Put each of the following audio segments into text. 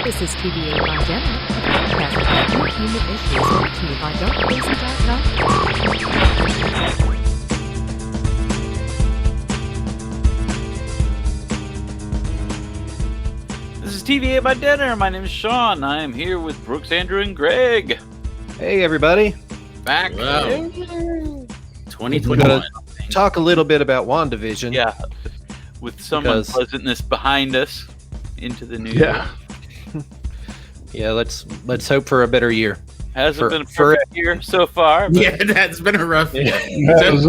This is TVAMD, a podcast about new human issues brought to you by DarkCrazy.com. This is TVA by Dinner. My name is Sean. I am here with Brooks, Andrew, and Greg. Hey, everybody. Back. Wow. 2021. We're going to talk a little bit about WandaVision. Yeah. With some unpleasantness behind us into the new year. Yeah, let's hope for a better year. Hasn't been a perfect year so far. Yeah, that's been a rough year. It's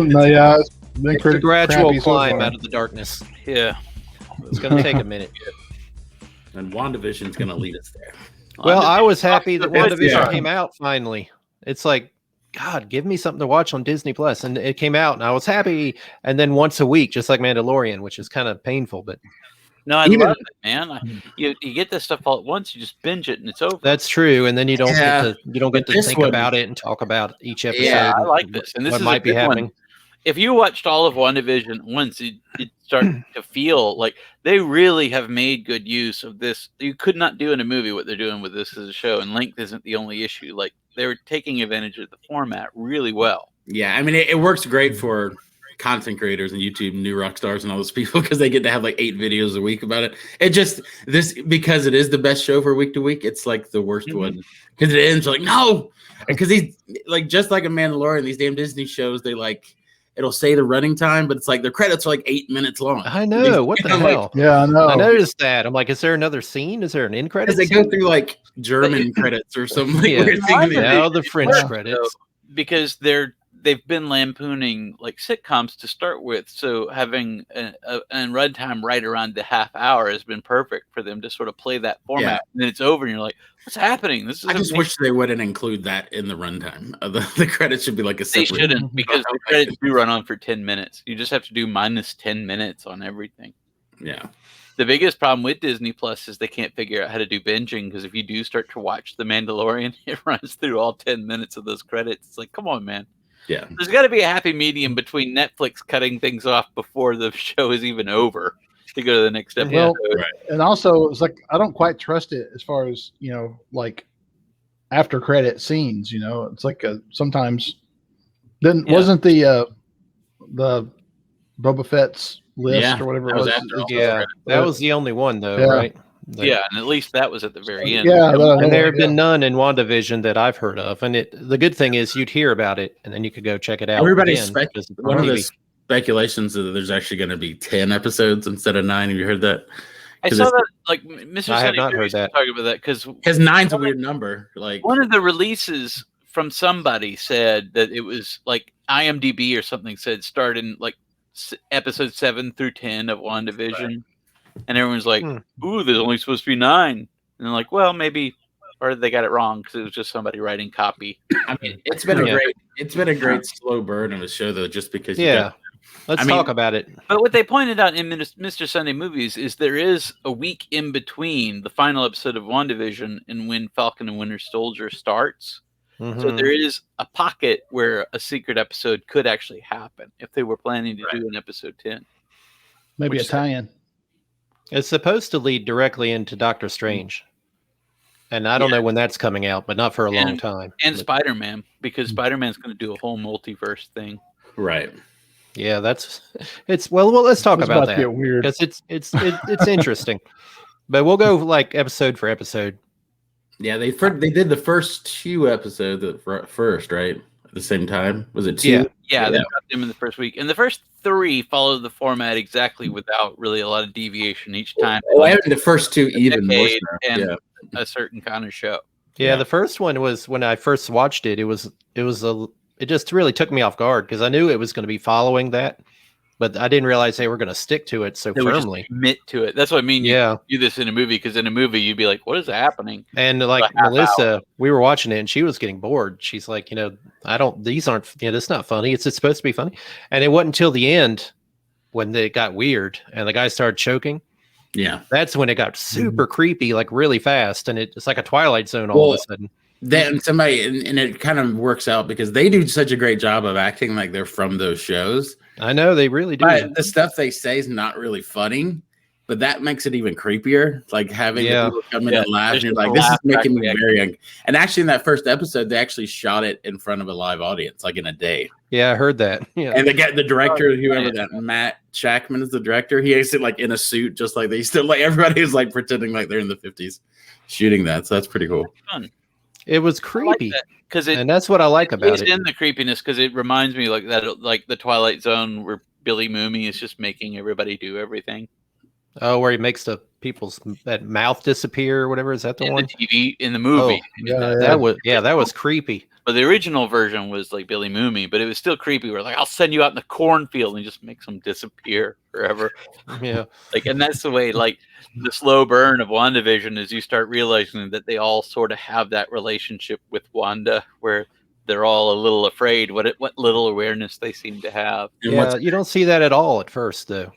been it's a gradual climb out of the darkness. Yeah. It's going to take a minute. And WandaVision's going to lead us there. Well, I was happy that WandaVision came out finally. It's like, God, give me something to watch on Disney Plus, and it came out, and I was happy. And then once a week, just like Mandalorian, which is kind of painful, but no, I love it, man. You get this stuff all at once, you just binge it, and it's over. That's true, and then you don't get to think about it and talk about each episode. Yeah, I like this, and this what is might be happening. If you watched all of WandaVision once, it start to feel like they really have made good use of this. You could not do in a movie what they're doing with this as a show, and length isn't the only issue. Like, they were taking advantage of the format really well. Yeah, I mean, it works great for content creators and YouTube, new rock stars and all those people, because they get to have like 8 videos a week about it. Because it is the best show for week to week, it's like the worst one. Because it ends like, no! Because he's like, just like a Mandalorian, these damn Disney shows, they like, it'll say the running time, but it's like their credits are like 8 minutes long. I know. What the hell? Yeah, I know. I noticed that. I'm like, is there another scene? Is there an end credit? They go through like German credits or something. Like now the French credits. Because they've been lampooning like sitcoms to start with, so having a runtime right around the half hour has been perfect for them to sort of play that format. And then it's over, and you're like, "What's happening?" I just wish they wouldn't include that in the runtime. The credits should be like a separate. They shouldn't, because the credits do run on for 10 minutes. You just have to do minus 10 minutes on everything. Yeah. The biggest problem with Disney Plus is they can't figure out how to do binging, because if you do start to watch The Mandalorian, it runs through all 10 minutes of those credits. It's like, come on, man. Yeah. There's got to be a happy medium between Netflix cutting things off before the show is even over to go to the next episode. Well, and also, it's like, I don't quite trust it as far as, like after credit scenes, it's like sometimes wasn't the Boba Fett's list or whatever it was. That was the only one though, right? And at least that was at the very end. Yeah, and there have been none in WandaVision that I've heard of. And the good thing is you'd hear about it, and then you could go check it out. Everybody's one of the speculations is that there's actually going to be 10 episodes instead of 9. Have you heard that? I saw that, like, Mr. I have not heard that. Talking about that because 9's a weird number. Like, one of the releases from somebody said that it was like IMDb or something said start in like episode 7 through 10 of WandaVision. Right. And everyone's like, ooh, there's only supposed to be 9. And they're like, well, maybe, or they got it wrong because it was just somebody writing copy. I mean, it's been a great slow burn of a show though, just because. Let's talk about it. But what they pointed out in Mr. Sunday Movies is there is a week in between the final episode of WandaVision and when Falcon and Winter Soldier starts. Mm-hmm. So there is a pocket where a secret episode could actually happen if they were planning to do an episode 10. Maybe a tie-in. It's supposed to lead directly into Doctor Strange. And I don't know when that's coming out, but not for a long time. And Spider-Man, because Spider-Man's going to do a whole multiverse thing. Right. Yeah, let's talk about that. Weird. Because it's interesting. But we'll go like episode for episode. Yeah, they did the first 2 episodes at first, right? At the same time. Was it 2? Yeah, they dropped them in the first week. And the first 3 followed the format exactly without really a lot of deviation each time. The first 2 even more so. And a certain kind of show. Yeah, the first one was when I first watched it. It just really took me off guard because I knew it was going to be following that, but I didn't realize they were going to stick to it so firmly. Commit to it. That's what I mean. You do this in a movie, because in a movie you'd be like, "What is happening?" And like Melissa, we were watching it and she was getting bored. She's like, "These aren't. It's not funny. It's supposed to be funny." And it wasn't until the end when it got weird and the guy started choking. Yeah, that's when it got super creepy, like really fast, and it's like a Twilight Zone all of a sudden. Then and it kind of works out because they do such a great job of acting like they're from those shows. I know they really do. But the stuff they say is not really funny, but that makes it even creepier. Like having the people come in and laugh, and you're There's like, the this is laugh making me track very. And actually, in that first episode, they actually shot it in front of a live audience, like in a day. Yeah, I heard that. Yeah. And the director, whoever that Matt Shackman is the director, he is like in a suit, just like they still like everybody is like pretending like they're in the 50s shooting that. So that's pretty cool. Fun. It was creepy. And that's what I like about it. In the creepiness, because it reminds me like that, like the Twilight Zone where Billy Mooney is just making everybody do everything. Oh, where he makes the people's that mouth disappear or whatever. Is that the one? The TV in the movie. Oh, that was creepy. But the original version was like Billy Mooney, but it was still creepy. We're like, I'll send you out in the cornfield and just makes them disappear forever. Yeah. Like, and that's the way, like the slow burn of WandaVision is you start realizing that they all sort of have that relationship with Wanda where they're all a little afraid what little awareness they seem to have. Yeah, you don't see that at all at first, though.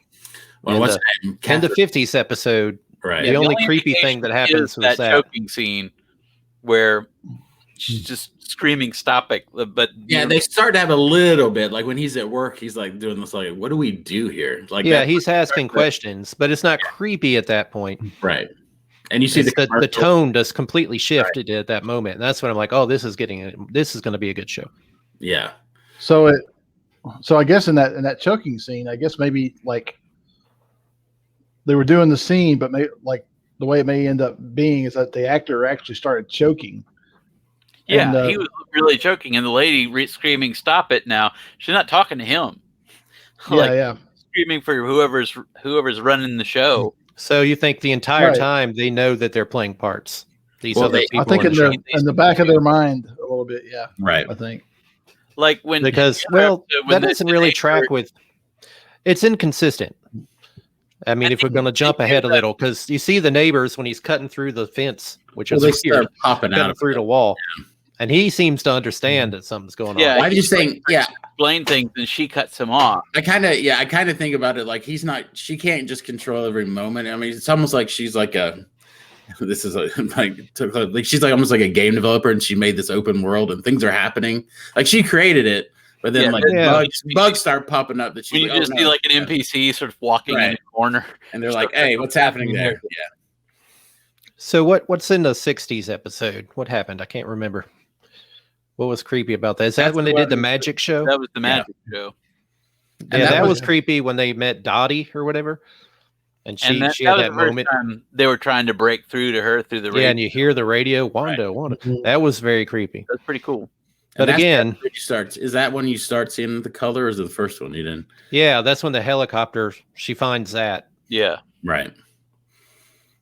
Well, in the 50s episode, right? The only creepy thing that happens is that choking scene where she's just screaming, "Stop it!" But yeah, they start to have a little bit like when he's at work, he's like doing this, like, "What do we do here?" Like, yeah, he's asking questions, but it's not creepy at that point, right? And you see the tone does completely shifted at that moment. And that's when I'm like, "Oh, this is going to be a good show." Yeah. So I guess in that choking scene, I guess maybe like they were doing the scene, but like the way it may end up being is that the actor actually started choking. Yeah, and, he was really choking, and the lady screaming, "Stop it now!" She's not talking to him. Yeah. Screaming for whoever's running the show. So you think the entire time they know that they're playing parts? These other people. I think in the back of their mind a little bit. Yeah. Right. I think. Like when that doesn't really track with. It's inconsistent. I mean, if we're going to jump ahead a little, because you see the neighbors when he's cutting through the fence, which is weird, popping out through the wall, and he seems to understand that something's going on. Yeah, why do you saying? Yeah, explain things, and she cuts him off. I kind of think about it like she can't just control every moment. I mean, it's almost like she's like she's like almost like a game developer, and she made this open world, and things are happening. Like she created it. But then, bugs start popping up that you just see like an NPC sort of walking in the corner, and they're like, "Hey, what's happening there?" Yeah. So what's in the '60s episode? What happened? I can't remember. What was creepy about that? Is that when they did the magic show? That was the magic show. Yeah, that was creepy when they met Dottie or whatever, and she had that moment. They were trying to break through to her through the radio. Yeah, and you hear the radio, Wanda. Mm-hmm. That was very creepy. That's pretty cool. But again, is that when you start seeing the color, or is it the first one you didn't? Yeah, that's when the helicopter, she finds that. Yeah. Right.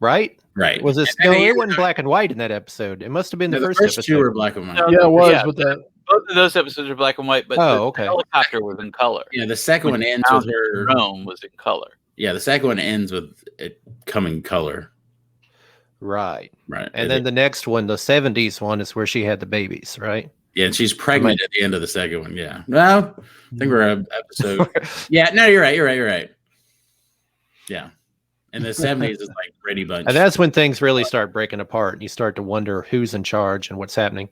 Was this? No, it wasn't black and white in that episode. It must have been the first episode. Two were black and white. Yeah, it was. But both of those episodes are black and white, but the helicopter was in color. Yeah, the second one ends with her. Rome was in color. Yeah, the second one ends with it coming color. Right. Right. And then the next one, the 70s one, is where she had the babies, right? Yeah, and she's pregnant at the end of the second one. Yeah. Well, I think we're at episode. Yeah, no, you're right. Yeah. And the 70s is like Brady Bunch. And that's when things really start breaking apart and you start to wonder who's in charge and what's happening.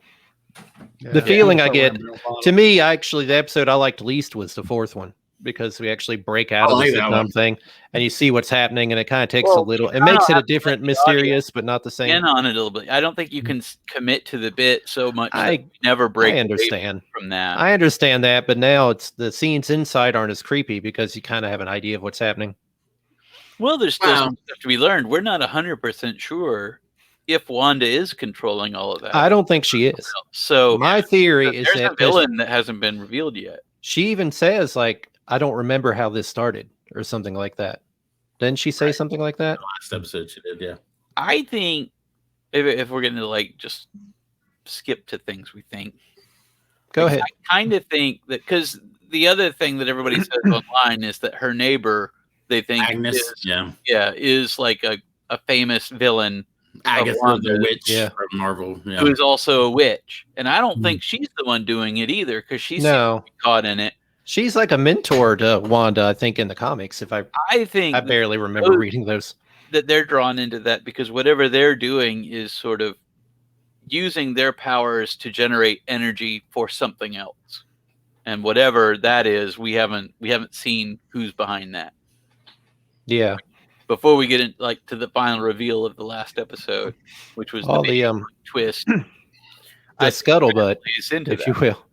Yeah, the feeling I get, to me, actually, the episode I liked least was the fourth one, because we actually break out of the sitcom thing and you see what's happening, and it kind of takes a little, it makes it a different, mysterious, but not the same. In on it a little bit. I don't think you can commit to the bit so much. I never break. I understand from that. I understand that, but now it's the scenes inside aren't as creepy because you kind of have an idea of what's happening. Well, there's still some stuff to be learned. We're not 100% sure if Wanda is controlling all of that. I don't think she is. So my theory is that a villain that hasn't been revealed yet. She even says, like, I don't remember how this started, or something like that. Didn't she say something like that? Last episode she did, yeah. I think if we're going to like just skip to things we think. Go ahead. I kind of think that, because the other thing that everybody says online is that her neighbor, they think Agnes, is like a famous villain. Agatha the witch from Marvel, who is also a witch. And I don't think she's the one doing it either, because she's caught in it. She's like a mentor to Wanda, I think, in the comics. I barely remember reading those. That they're drawn into that because whatever they're doing is sort of using their powers to generate energy for something else. And whatever that is, we haven't seen who's behind that. Yeah. before we get in, like, to the final reveal of the last episode, which was All the big the twist. the I scuttlebutt, leads into if that. you will.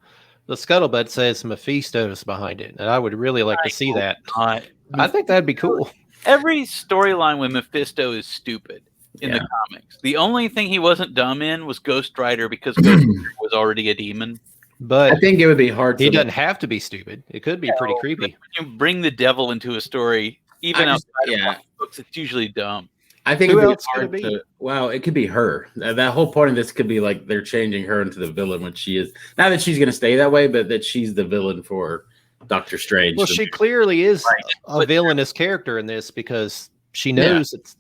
The scuttlebutt says Mephisto's behind it, and I would really like to see that. I think that'd be cool. Every storyline with Mephisto is stupid in the comics. The only thing he wasn't dumb in was Ghost Rider, because Ghost Rider was already a demon. But I think it would be hard. he doesn't have to be stupid. It could be pretty But creepy. when you bring the devil into a story, even outside of comic books, it's usually dumb. I think Who it'd be else could hard it be? to. Well, it could be her. That whole point of this could be like they're changing her into the villain when she is. Not that she's going to stay that way, but that she's the villain for Doctor Strange. Well, she clearly is a villainous character in this, because she knows it's.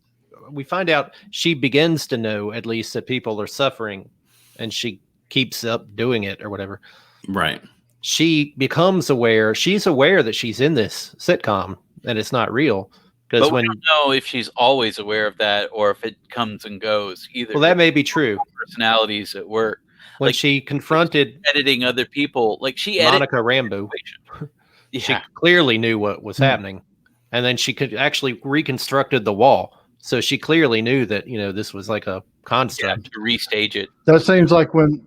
We find out she begins to know, at least, that people are suffering, and she keeps up doing it or whatever. Right. She becomes aware. She's aware that she's in this sitcom and it's not real. Because But when we don't know if she's always aware of that or if it comes and goes either. well, that may be true. Personalities at work. When Like, she confronted editing other people, like she Monica Rambeau, she Yeah, clearly knew what was happening, and then she could actually reconstructed the wall. So she clearly knew that this was like a construct. to restage it. That seems like when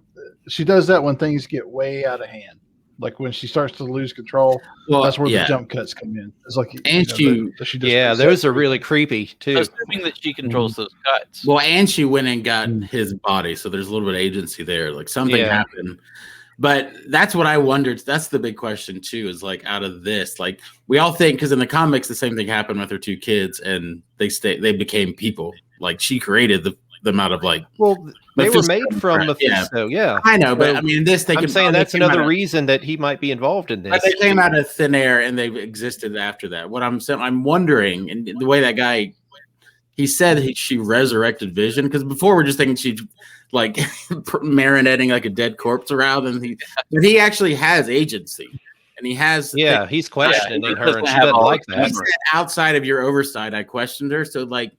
she does that, when things get way out of hand, like when she starts to lose control. Well, That's where yeah. the jump cuts come in. It's like, And she just Yeah, those are really creepy too. Assuming that she controls those cuts. Well, and she went and got his body, so there's a little bit of agency there. Like something happened. But that's what I wondered. That's the big question too, is like, out of this, like we all think, because in the comics the same thing happened with her two kids and they became people. Like she created them out of like, Well, they were Mephisto, made from right, Mephisto. Yeah, I know, but So, I mean this I'm saying that's another reason that he might be involved in this. But they came out of thin air and they've existed after that. What I'm saying, I'm wondering, and the way that guy, he said she resurrected Vision, because before we're just thinking she like marinating like a dead corpse around, and he actually has agency, and he has he's questioning he her, and doesn't she have doesn't all like the that. He said, outside of your oversight, I questioned her. So like,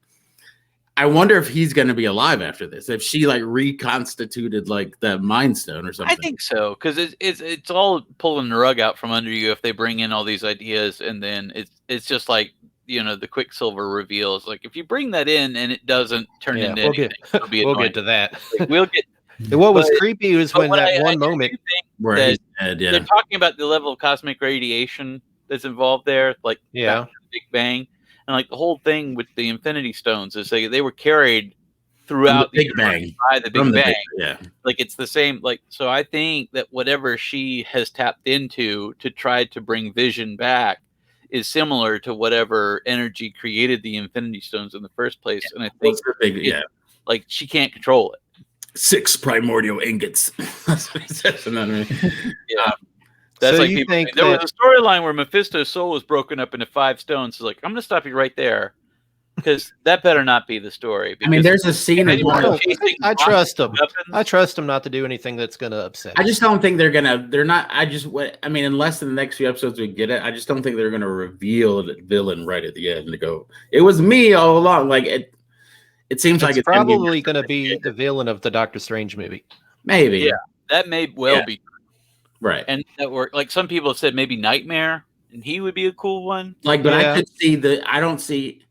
I wonder if he's going to be alive after this, if she like reconstituted like that Mind Stone or something. I think so, because it's all pulling the rug out from under you if they bring in all these ideas, and then it's just like the Quicksilver reveal is like, if you bring that in and it doesn't turn into anything, it'll be We'll annoying. get to that. Like, we'll get. What was but- creepy was but when what that I one do moment. think Where that he's dead, they're talking about the level of cosmic radiation that's involved there, like Yeah. Big Bang, and like the whole thing with the Infinity Stones is they were carried throughout Big universe Bang. by the Big From the Bang. yeah. Like it's the same. Like, so I think that whatever she has tapped into to try to bring Vision back is similar to whatever energy created the Infinity Stones in the first place. And I think What's the big, like she can't control it. 6 primordial ingots. That's what he says. You know what I mean? Yeah. That's So like you people think say, there that- was a storyline where Mephisto's soul was broken up into 5 stones. So like, I'm going to stop you right there, because that better not be the story. I mean, there's a scene in anyone one. chasing I trust him. weapons, I trust him not to do anything that's going to upset. I just don't think they're not. I mean, unless in the next few episodes we get it, I just don't think they're gonna reveal the villain right at the end to go, it was me all along. Like it seems like it's it's gonna be probably going to be the villain of the Doctor Strange movie. maybe. Yeah. that may well Yeah. be. Right. And that were like, some people have said maybe Nightmare, and he would be a cool one. Like, but Yeah. I could see I don't see.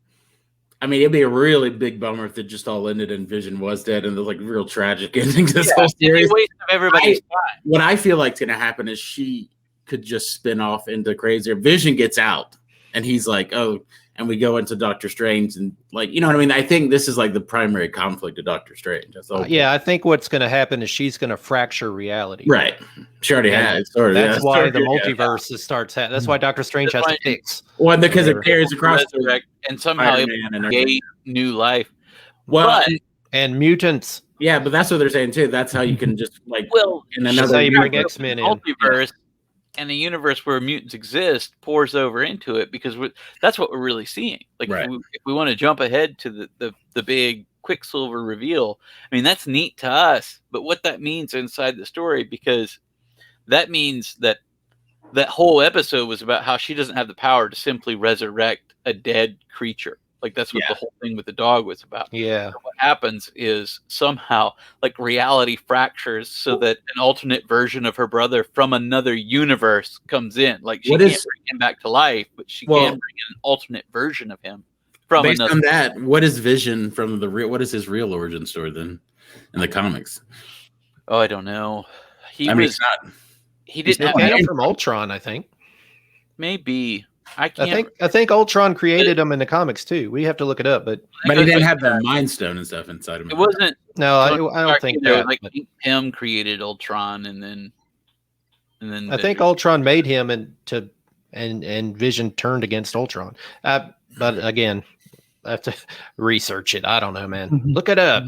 I mean, it'd be a really big bummer if it just all ended and Vision was dead and there's like real tragic endings. This whole It'd be series. a waste of everybody's time. What I feel like is going to happen is she could just spin off into crazier. Vision gets out and he's like, oh, and we go into Doctor Strange and like, you know what I mean? I think this is like the primary conflict of Doctor Strange. That's all. Yeah, I think what's going to happen is she's going to fracture reality. Right. She already And has. Sort of, That's yeah. why the Yeah. multiverse starts. That's why Doctor Strange That's has to why- fix. Well, because it Whatever. carries across to Resurrect, and somehow it Spider-Man and everything. gave new life. Well, But- And mutants. yeah, but that's what they're saying too. That's how you can just like Well, in That's another how you bring universe. X-Men in. multiverse and a universe where mutants exist pours over into it, because that's what we're really seeing. Like, Right. if we want to jump ahead to the big Quicksilver reveal, I mean, that's neat to us, but what that means inside the story, because that means that whole episode was about how she doesn't have the power to simply resurrect a dead creature. Like, that's what Yeah. the whole thing with the dog was about. Yeah. What happens is somehow like reality fractures so that an alternate version of her brother from another universe comes in. Like, she What can't is- bring him back to life, but she Well- can bring in an alternate version of him. from Based another. on that, what is Vision from the real? What is his real origin story then in the comics? Oh, I don't know. He I mean, was. it's not. He He didn't have came any, from Ultron, I think. maybe. I can't. I think Ultron created him in the comics too. We have to look it up, but But he didn't have the Mind Stone and stuff inside of him. It wasn't. no, I Tony don't Stark, think you know, that. like but him created Ultron, and then I think Ultron made him, and Vision turned against Ultron. But again, I have to research it. I don't know, man. Look it up.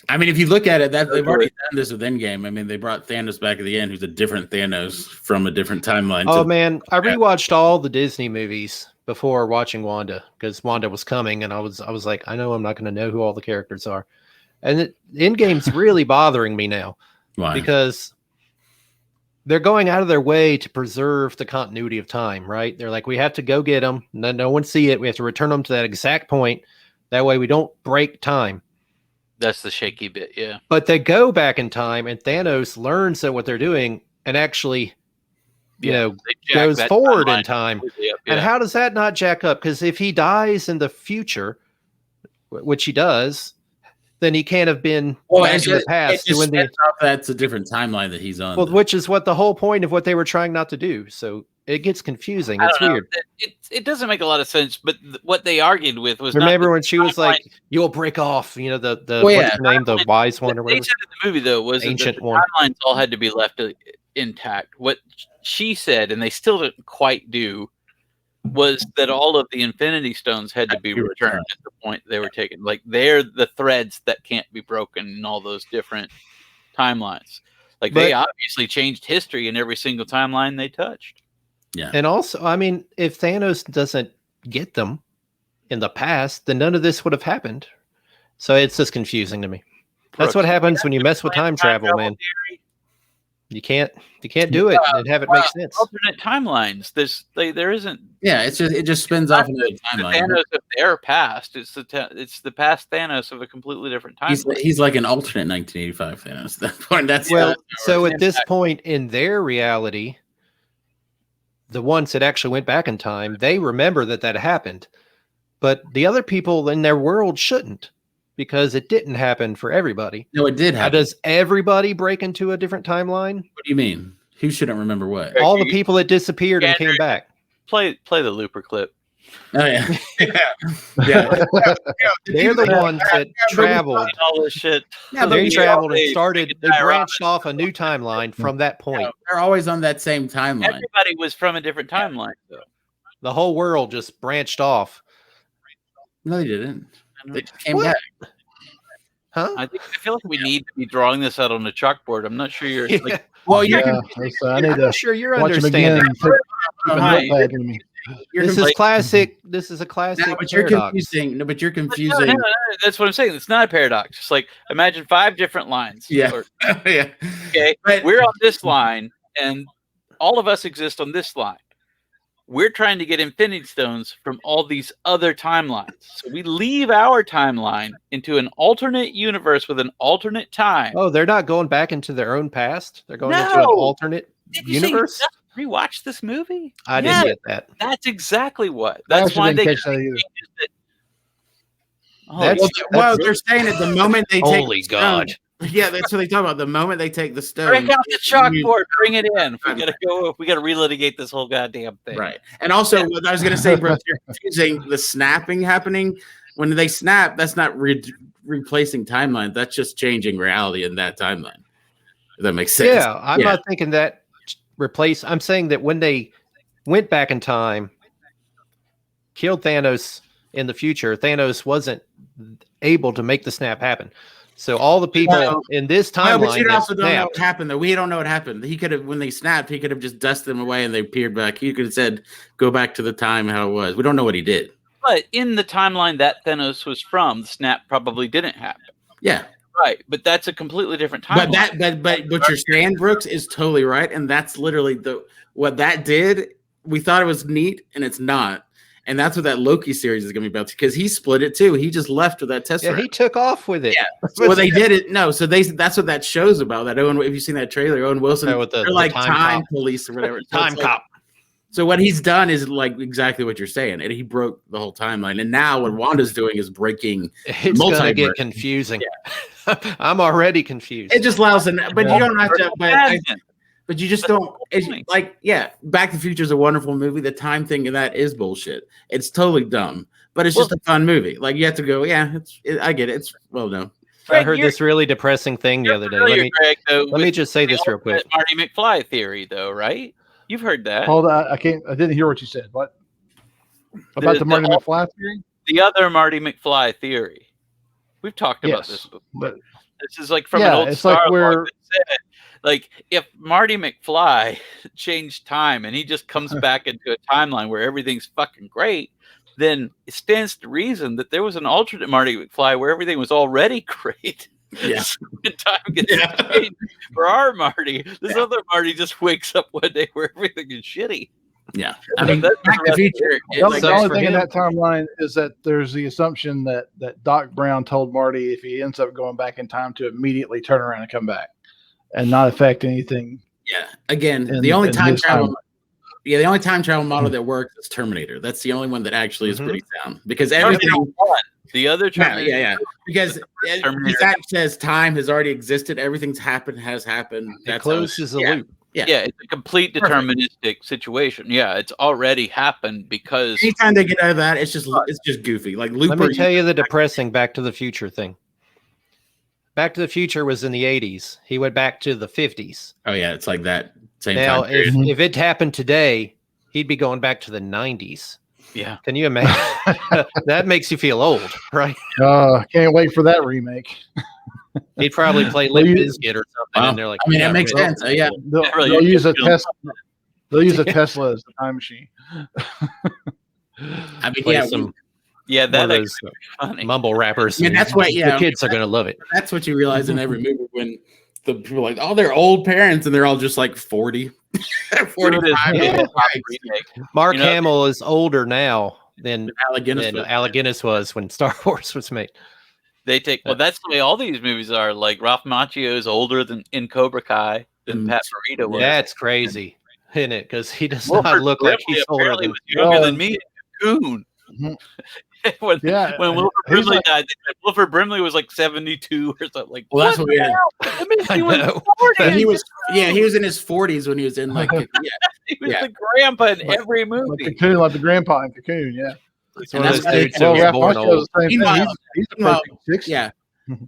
I mean, if you look at it, that they've already done this with Endgame. I mean, they brought Thanos back at the end, who's a different Thanos from a different timeline. Oh man, I rewatched all the Disney movies before watching Wanda because Wanda was coming, and I was like, I know I'm not going to know who all the characters are, and Endgame's really bothering me now. Why? Because they're going out of their way to preserve the continuity of time, right? They're like, we have to go get them. No one see it. We have to return them to that exact point. That way we don't break time. That's the shaky bit, yeah. But they go back in time, and Thanos learns that what they're doing and actually, They jack goes that forward in timeline time. completely up, And yeah. how does that not jack up? Because if he dies in the future, which he does, then he can't have been back in the past doing the. That's a different timeline that he's on. Well, which is what the whole point of what they were trying not to do. So it gets confusing. I It's don't know. weird. It doesn't make a lot of sense. But what they argued with was Remember not when she was timeline. like, "You'll break off," the Well, yeah. what's her name, the wise one or What they whatever. said in the movie though was Ancient that the one. timelines all had to be left intact. What she said, and they still didn't quite do, was that all of the Infinity Stones had to be returned at the point they were taken. Like they're the threads that can't be broken in all those different timelines. Like they obviously changed history in every single timeline they touched. Yeah. And also, I mean, if Thanos doesn't get them in the past, then none of this would have happened. So it's just confusing to me. That's what happens when you mess with time travel, man. You can't do it and have it make sense. Alternate timelines. There isn't. Yeah, it just spins off another The timeline. Thanos of their past. It's the past Thanos of a completely different timeline. He's like an alternate 1985 Thanos. At that point, So at this point in their reality, the ones that actually went back in time, they remember that happened, but the other people in their world shouldn't, because it didn't happen for everybody. No, it did How happen. does everybody break into a different timeline? What do you mean? Who shouldn't remember what? All the people that disappeared and came back. Play the Looper clip. Oh yeah, yeah. They're the ones that traveled. All this shit. Yeah, They but traveled and they started. They branched off a new timeline from that point. They're always on that same timeline. Everybody was from a different timeline, though. The whole world just branched off. No, they didn't. They just came What? back. Huh? I feel like we need to be drawing this out on the chalkboard. I'm not sure you're Yeah. like. Well, Yeah, I need I'm to not sure you're watch them again. understanding. And keep a Right. notepad with me. This is classic. This is a classic No, but you're paradox. confusing. No, but you're No, confusing. no, that's what I'm saying. It's not a paradox. It's like imagine 5 different lines. Yeah. Or, Yeah. okay, But- we're on this line, and all of us exist on this line. We're trying to get Infinity Stones from all these other timelines. So we leave our timeline into an alternate universe with an alternate time. Oh, they're not going back into their own past. They're going into an No! alternate Did you say you universe. just rewatched this movie? I Yeah, didn't get that. That's exactly what. I That's actually why didn't they catch that either. changed it. Oh, That's- Well, they're saying that the moment they take Holy the stone- God. Yeah, that's what they talk about. The moment they take the stone, break out the chalkboard, bring it in. We gotta relitigate this whole goddamn thing. right? And also, what I was going to say, bro, you're confusing the snapping happening. When they snap, that's not replacing timeline. That's just changing reality in that timeline. If that makes sense. Yeah, I'm not thinking that replace. I'm saying that when they went back in time, killed Thanos in the future, Thanos wasn't able to make the snap happen. So all the people in this Well, but timeline you that also don't know snapped, what happened, though. We don't know what happened. He could have, when they snapped, he could have just dusted them away and they peered back. He could have said, "Go back to the time how it was." We don't know what he did. But in the timeline that Thanos was from, the snap probably didn't happen. Yeah, Right. But that's a completely different timeline. but what you're saying, Brooks, is totally right, and that's literally what that did. We thought it was neat, and it's not. And that's what that Loki series is going to be about, because he split it too. He just left with that test. yeah, he took off with it. Yeah. Well, they did it. No, so that's what that show's about. That Owen, if you've seen that trailer, Owen Wilson, Yeah, with the they're like time time cop. police or whatever. So Time it's like- cop. So what he's done is like exactly what you're saying, and he broke the whole timeline. And now what Wanda's doing is breaking. It's gonna get confusing. I'm already confused. It just allows an, but you don't have to. But you just don't. It's point. like, yeah, Back to the Future is a wonderful movie. The time thing of that is bullshit. It's totally dumb, but it's just a fun movie. Like you have to go, yeah, I get it. It's well done. I heard this really depressing thing the other day. Let me just say this real quick. Marty McFly theory, though, right? You've heard that. Hold on, I didn't hear what you said. What about the Marty McFly theory? The other Marty McFly theory. We've talked about this before. But this is like from an old it's Star like Wars that said, like if Marty McFly changed time and he just comes back into a timeline where everything's fucking great, then it stands to reason that there was an alternate Marty McFly where everything was already great. Yeah. So when time gets changed for our Marty, this other Marty just wakes up one day where everything is shitty. Yeah, I mean, that's Back to the Future. the only thing in that timeline is that there's the assumption that Doc Brown told Marty if he ends up going back in time to immediately turn around and come back and not affect anything. Yeah, again, the only time travel. Yeah, the only time travel model that works is Terminator. That's the only one that actually is pretty sound because everything. The other Terminator, yeah. Because that says time has already existed. Everything's happened, has happened. It closes the loop. Yeah, it's a complete deterministic situation. Yeah, it's already happened because anytime they get out of that, it's just goofy. Like Looper. Let me tell you the depressing Back to the Future thing. Back to the Future was in the 80s. He went back to the 50s. Oh yeah, it's like that. Same now, time if it happened today, he'd be going back to the 90s. Yeah. Can you imagine? That makes you feel old, right? Can't wait for that remake. He'd probably play Limp Bizkit or something, and they're like, I mean, that makes sense. Yeah, they'll use a Tesla. They'll use a Tesla as the time machine. I mean, that those funny. mumble rappers. I mean, that's what the kids are gonna love it. That's what you realize in every movie when the people are like, oh, they're old parents, and they're all just like 40, 45. Yeah. Mark Hamill is older now than Alec Guinness was when Star Wars was made. They take that's the way all these movies are. Like Ralph Macchio is older than in Cobra Kai than Pat Morita was. That's crazy, isn't it? Because he does not look like he's older than younger than me. Coon. when Wilford Brimley died, they said Wilford Brimley was like 72 or something. Like, well, that's what we had. I know. He was in his 40s when he was in like he was the grandpa in every movie. Like Cocoon, like the grandpa in Cocoon, yeah. He's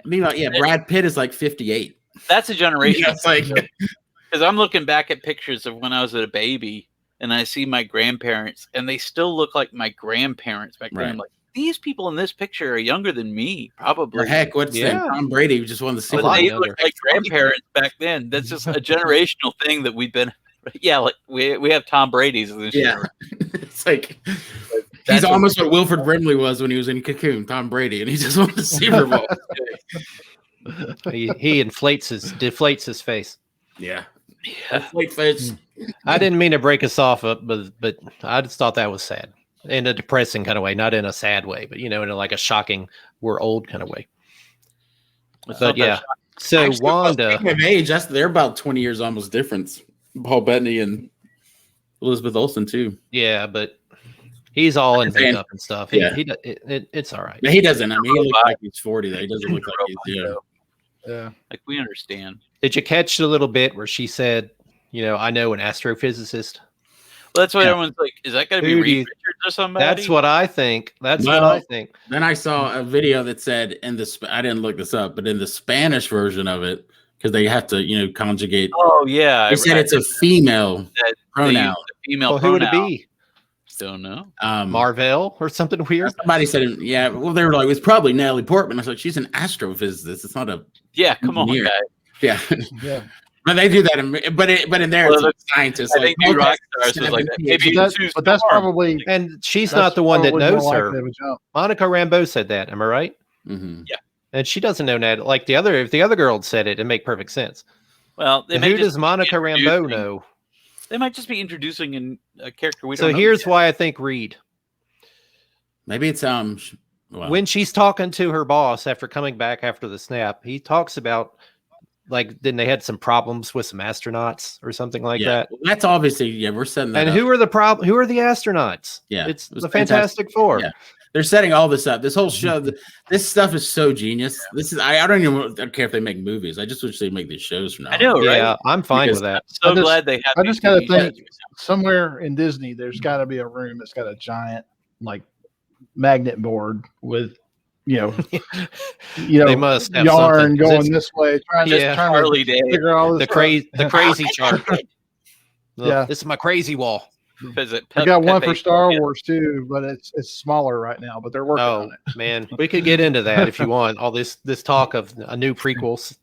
Meanwhile, Brad Pitt is like 58. That's a generation. It's like because I'm looking back at pictures of when I was a baby and I see my grandparents and they still look like my grandparents back then. Right. I'm like, these people in this picture are younger than me, probably. Or heck, what's Tom Brady just won the Super Bowl. They look like grandparents back then. That's just a generational thing that we've been. Yeah, like we have Tom Brady's. It's like. He's almost what Wilford Brimley was when he was in Cocoon, Tom Brady, and he just won the Super Bowl. he deflates his face. Yeah. Deflate face. I didn't mean to break us off, but I just thought that was sad. In a depressing kind of way, not in a sad way, but in like a shocking, we're old kind of way. But yeah. So actually, Wanda, of age, they're about 20 years almost difference. Paul Bettany and Elizabeth Olsen too. Yeah, but he's all in makeup and stuff. It's all right. Yeah, he doesn't. I mean, he looks like he's 40. Though. He doesn't look like he's Yeah. Like we understand. Did you catch the little bit where she said, I know an astrophysicist? Well, that's what everyone's like. Is that going to be Reed Richards or somebody? That's what I think. What I think. Then I saw a video that said I didn't look this up, but in the Spanish version of it, because they have to, conjugate. Oh yeah, they said it's a female pronoun. Female. Who would it be? Don't know. Marvel or something weird. Somebody said, yeah. Well, they were like, it's probably Natalie Portman. I was like, she's an astrophysicist. It's not a. Yeah, come on, guys. Yeah. Yeah. But they do that, but in there, it's a scientist. I think rock stars was like that. Maybe but that's probably, and she's not the one that knows her. Monica Rambeau said that. Am I right? Mm-hmm. Yeah, and she doesn't know that. Like if the other girl said it, it'd make perfect sense. Well, who does Monica Rambeau know? They might just be introducing a character we don't know. So here's why I think Reed. Maybe it's when she's talking to her boss after coming back after the snap, he talks about like then they had some problems with some astronauts or something like that. Well, that's obviously we're setting that And up. who are the astronauts? Yeah, it's it was the Fantastic Four. Yeah. They're setting all this up. This whole show, this stuff is so genius. This is I don't care if they make movies. I just wish they'd make these shows from now. I know, right? Yeah, I'm fine Because with that. So I just- glad they have. I these just gotta TV think shows. somewhere in Disney, there's got to be a room that's got a giant like magnet board with, They must have yarn something, 'cause going it's this way, trying Yeah. to Harley Day. figure out all this the stuff. crazy chart. Look, Yeah. this is my crazy wall. I got one for Pepe- Star yeah. Wars too, but it's smaller right now. But they're working Oh on it. man, we could get into that if you want. All this talk of a new prequel,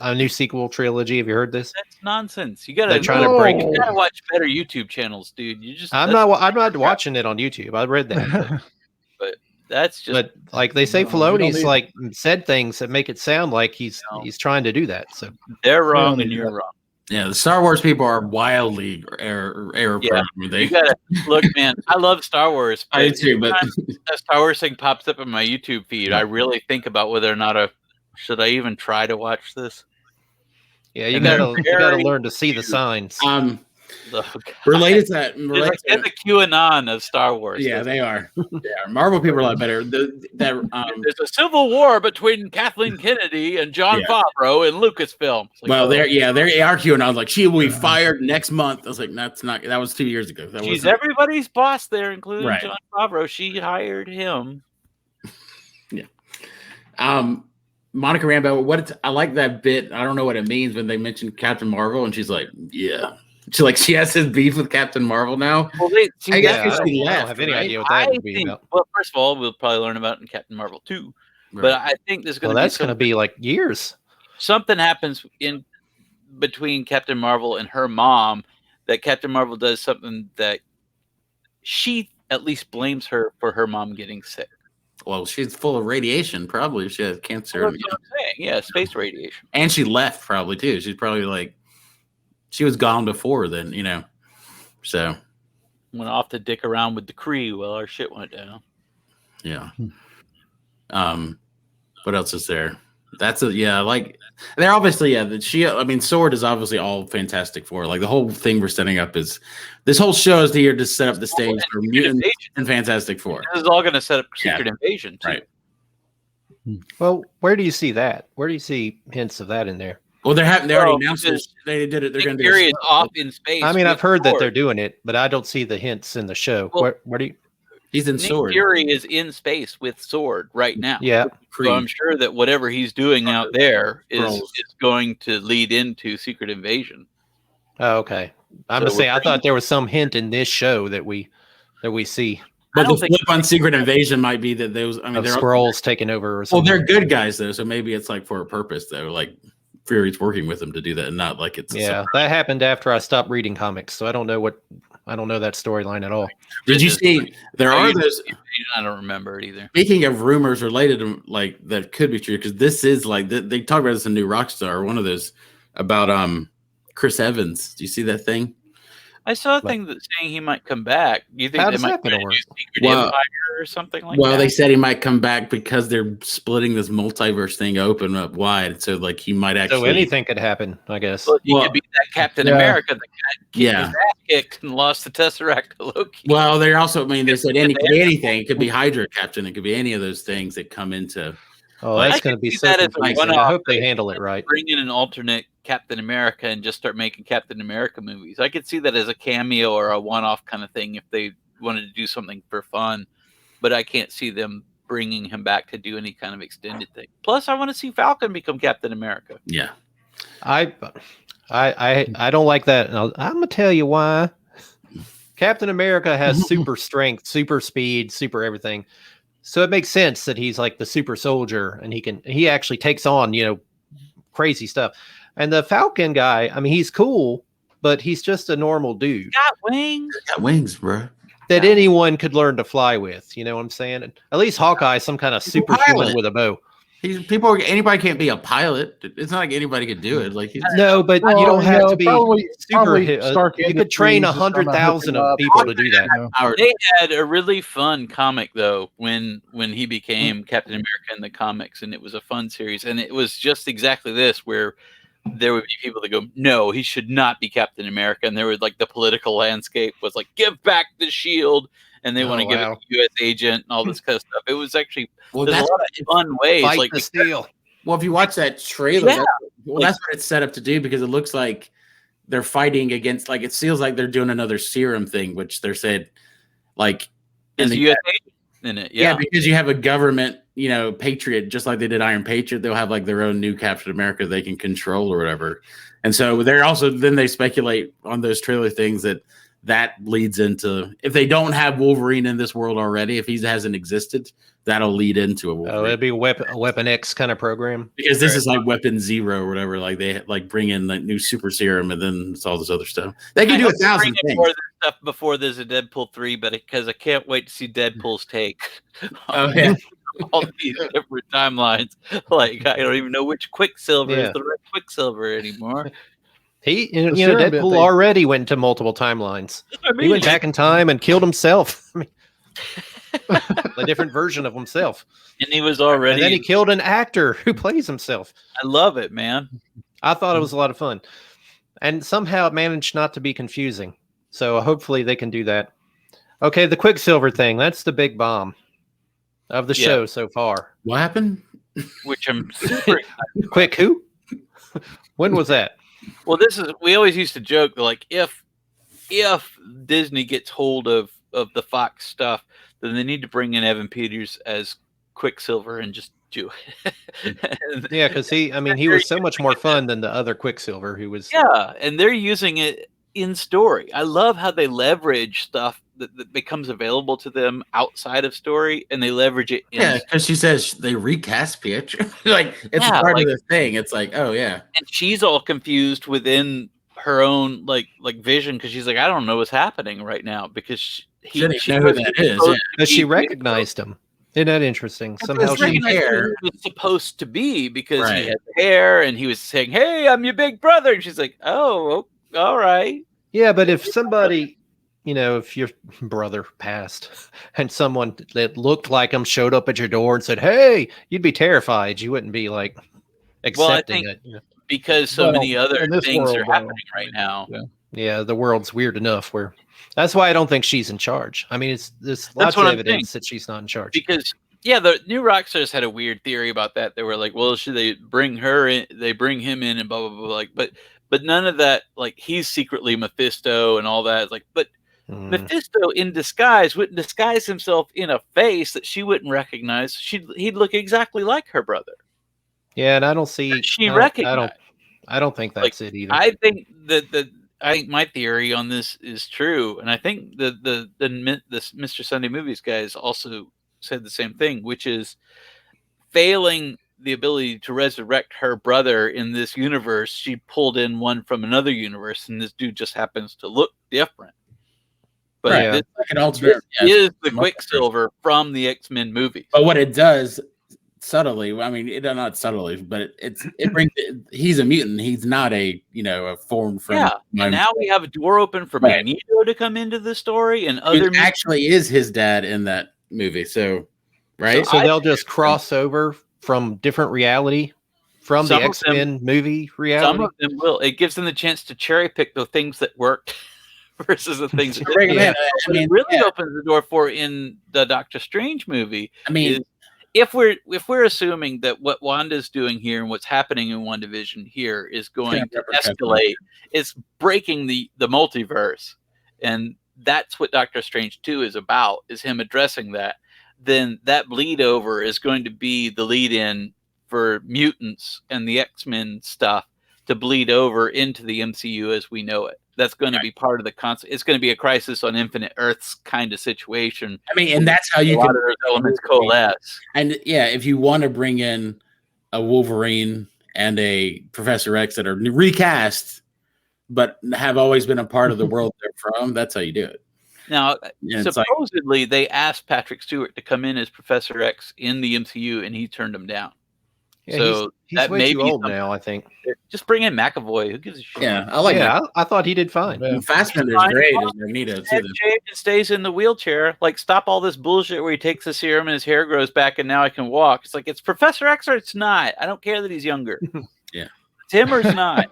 a new sequel trilogy. Have you heard this? That's nonsense. You gotta. They're trying to break. No. You gotta watch better YouTube channels, dude. You just. I'm not watching it on YouTube. I read that, That's just. but like they say, No, we don't Filoni's need- like said things that make it sound like he's trying to do that. So they're wrong don't and need you're that. wrong. Yeah, the Star Wars people are wildly error Yeah. prone. They You gotta look, man. I love Star Wars. I do too, but anytime a Star Wars thing pops up in my YouTube feed, I really think about whether or not should I even try to watch this. yeah, you And they're gotta very learn to see the signs. Oh, related to that, They're the QAnon of Star Wars. yeah, they are. Marvel people are a lot better. There's a civil war between Kathleen Kennedy and John Yeah. Favreau in Lucasfilm. It's like, well, oh, they're arguing. I was like, she will be fired next month. I was like, that's not. That was 2 years ago. That she's was everybody's boss there, including Right. John Favreau. She hired him. Monica Rambeau. I like that bit. I don't know what it means when they mention Captain Marvel, and she's like, yeah. She has his beef with Captain Marvel now. Well, I guess Yeah, because she I don't left, have any right? idea what that would be about. Well, first of all, we'll probably learn about it in Captain Marvel 2. But Right. I think there's going Well, to be that's going to be like years. something happens in between Captain Marvel and her mom that Captain Marvel does something that she at least blames her for her mom getting sick. Well, she's full of radiation. Probably if she has cancer, That's what I'm saying. Yeah, space radiation. and she left probably too. She's probably like, she was gone before then, So Went off to dick around with the Kree while our shit went down. yeah. What else is there? Like they're obviously Sword is obviously all Fantastic Four. Like the whole thing we're setting up is this whole show is here to set up the stage for mutants and Fantastic Four. This is all going to set up Yeah. Secret Invasion, too. Right. Well, where do you see that? Where do you see hints of that in there? Well, they already Well, announced it. because They did it. They're Nick going to Fury do is off in space. I mean, with I've heard that Sword. they're doing it, but I don't see the hints in the show. Well, where do you? He's in Nick Sword. Fury is in space with Sword right now. Yeah, Creed. So I'm sure that whatever he's doing out there is Skrulls. going to lead into Secret Invasion. oh, okay. I'm So gonna say I we're thought there was some hint in this show that we see I But don't the think- flip on Secret Invasion might be that those. I mean, of they're squirrels taking over. Or well, something. they're good guys though, so maybe it's like for a purpose though. Like Fury's working with them to do that, and not like it's a Yeah, that happened after I stopped reading comics, so I don't know that storyline at all. Did you see? There Oh, are you- those. I don't remember it either. Speaking of rumors related to like that could be true because this is like they talk about this in New Rockstar. One of those about Chris Evans. Do you see that thing? I saw a thing that's saying he might come back. Do you think How they does might that gonna try to work? do Secret Well- Empire or something like Well, that? they said he might come back because they're splitting this multiverse thing open up wide. So like he might actually. So anything could happen, I guess. Well, he well- could be that Captain Yeah. America that got Yeah. his ass kicked and lost the Tesseract to Loki. Well, they're also. I mean, they said anything. It could be Hydra Captain. It could be any of those things that come into. Oh, I that's could going to be see so that as a confusing. one-off I hope they thing. handle it right. Bring in an alternate Captain America and just start making Captain America movies. I could see that as a cameo or a one-off kind of thing if they wanted to do something for fun. But I can't see them bringing him back to do any kind of extended thing. Plus, I want to see Falcon become Captain America. Yeah. I don't like that. And I'm gonna tell you why. Captain America has super strength, super speed, super everything. So it makes sense that he's like the super soldier and he actually takes on, crazy stuff. And the Falcon guy, I mean, he's cool, but he's just a normal dude Got wings. Got wings, bro. that anyone could learn to fly with. You know what I'm saying? And at least Hawkeye's some kind of superhuman pilot. with a bow. Anybody can't be a pilot. It's not like anybody could do it. Like No, but you Well, don't have to be probably super. Stark You could train Industries is gonna hook 100,000 him of up. people to do that. Howard. They had a really fun comic though when he became Captain America in the comics, and it was a fun series, and it was just exactly this where there would be people that go, no, he should not be Captain America. And there was like the political landscape was like, give back the shield. And they want to give it to U.S. agent and all this kind of stuff. It was actually there's a lot of fun ways. Fight like the steel. Well, if you watch that trailer, Yeah. that's what it's set up to do, because it looks like they're fighting against, like, it feels like they're doing another serum thing, which they're said, like, is the U.S. agent in it. Yeah, because you have a government, patriot, just like they did Iron Patriot. They'll have like their own new Captain America they can control or whatever. And so they're also, then they speculate on those trailer things that leads into, if they don't have Wolverine in this world already, if he hasn't existed, that'll lead into a Wolverine. Oh, it'd be a Weapon X kind of program. Because this is like Weapon Zero or whatever. Like they like bring in like new super serum and then it's all this other stuff. They can do 1,000 things. More stuff before there's a Deadpool 3, but because I can't wait to see Deadpool's take. Oh yeah. All these different timelines. Like I don't even know which Quicksilver is the right Quicksilver anymore. Deadpool already went to multiple timelines. He went back in time and killed himself. I mean, a different version of himself. And he was already. And then he killed an actor who plays himself. I love it, man. I thought it was a lot of fun. And somehow it managed not to be confusing. So hopefully they can do that. Okay, the Quicksilver thing. That's the big bomb of the show so far. What happened? Which I'm super excited. Quick, who? When was that? Well, we always used to joke like if Disney gets hold of the Fox stuff, then they need to bring in Evan Peters as Quicksilver and just do it. Yeah, because he was so much more fun than the other Quicksilver who was. Yeah, and they're using it in story. I love how they leverage stuff that becomes available to them outside of story, and they leverage it. Yeah, because she says they recast Pietro. Like it's part of the thing. It's like, oh yeah, and she's all confused within her own like vision because she's like, I don't know what's happening right now because she know who that is. Yeah. But she recognized him. Isn't that interesting? Somehow she was supposed to be because he had hair and he was saying, "Hey, I'm your big brother," and she's like, "Oh, all right." Yeah, but if somebody, if your brother passed and someone that looked like him showed up at your door and said, "Hey," you'd be terrified. You wouldn't be like accepting it. Because so many other things are happening right now. Yeah, the world's weird enough where that's why I don't think she's in charge. I mean, there's lots of evidence that she's not in charge. Because the New Rockstars had a weird theory about that. They were like, well, should they bring her in? They bring him in and blah, blah, blah. Like, but none of that, like he's secretly Mephisto and all that. It's like, but Mephisto in disguise wouldn't disguise himself in a face that she wouldn't recognize. He'd look exactly like her brother. Yeah, and I don't see she recognized. I don't think that's it either. I think my theory on this is true, and I think the Mr. Sunday Movies guys also said the same thing, which is failing the ability to resurrect her brother in this universe. She pulled in one from another universe, and this dude just happens to look different. But this is the Quicksilver from the X-Men movies. But what it does subtly, I mean, not subtly, but it brings. He's a mutant. He's not a form from. Yeah, and now we have a door open for Magneto to come into the story, and other actually is his dad in that movie. So, right, so they'll just cross over from different reality from the X-Men movie reality. Some of them will. It gives them the chance to cherry pick the things that worked versus the things that didn't. It really opens the door for in the Doctor Strange movie. I mean. If we're assuming that what Wanda's doing here and what's happening in WandaVision here is going to escalate, it's breaking the multiverse, and that's what Doctor Strange 2 is about, is him addressing that, then that bleed over is going to be the lead in for mutants and the X-Men stuff to bleed over into the MCU as we know it. That's going to be part of the concept. It's going to be a Crisis on Infinite Earths kind of situation. I mean, and that's how you can those elements coalesce. And if you want to bring in a Wolverine and a Professor X that are recast, but have always been a part of the world they're from, that's how you do it. Now, supposedly they asked Patrick Stewart to come in as Professor X in the MCU, and he turned him down. Yeah, so he's way too old now, I think. Just bring in McAvoy. Who gives a shit? Yeah, I like that. I thought he did fine. Yeah. Fassbender's great as Magneto, too. Jade stays in the wheelchair. Like, stop all this bullshit where he takes the serum and his hair grows back and now I can walk. It's like, it's Professor X or it's not. I don't care that he's younger. Yeah. Timmer's not.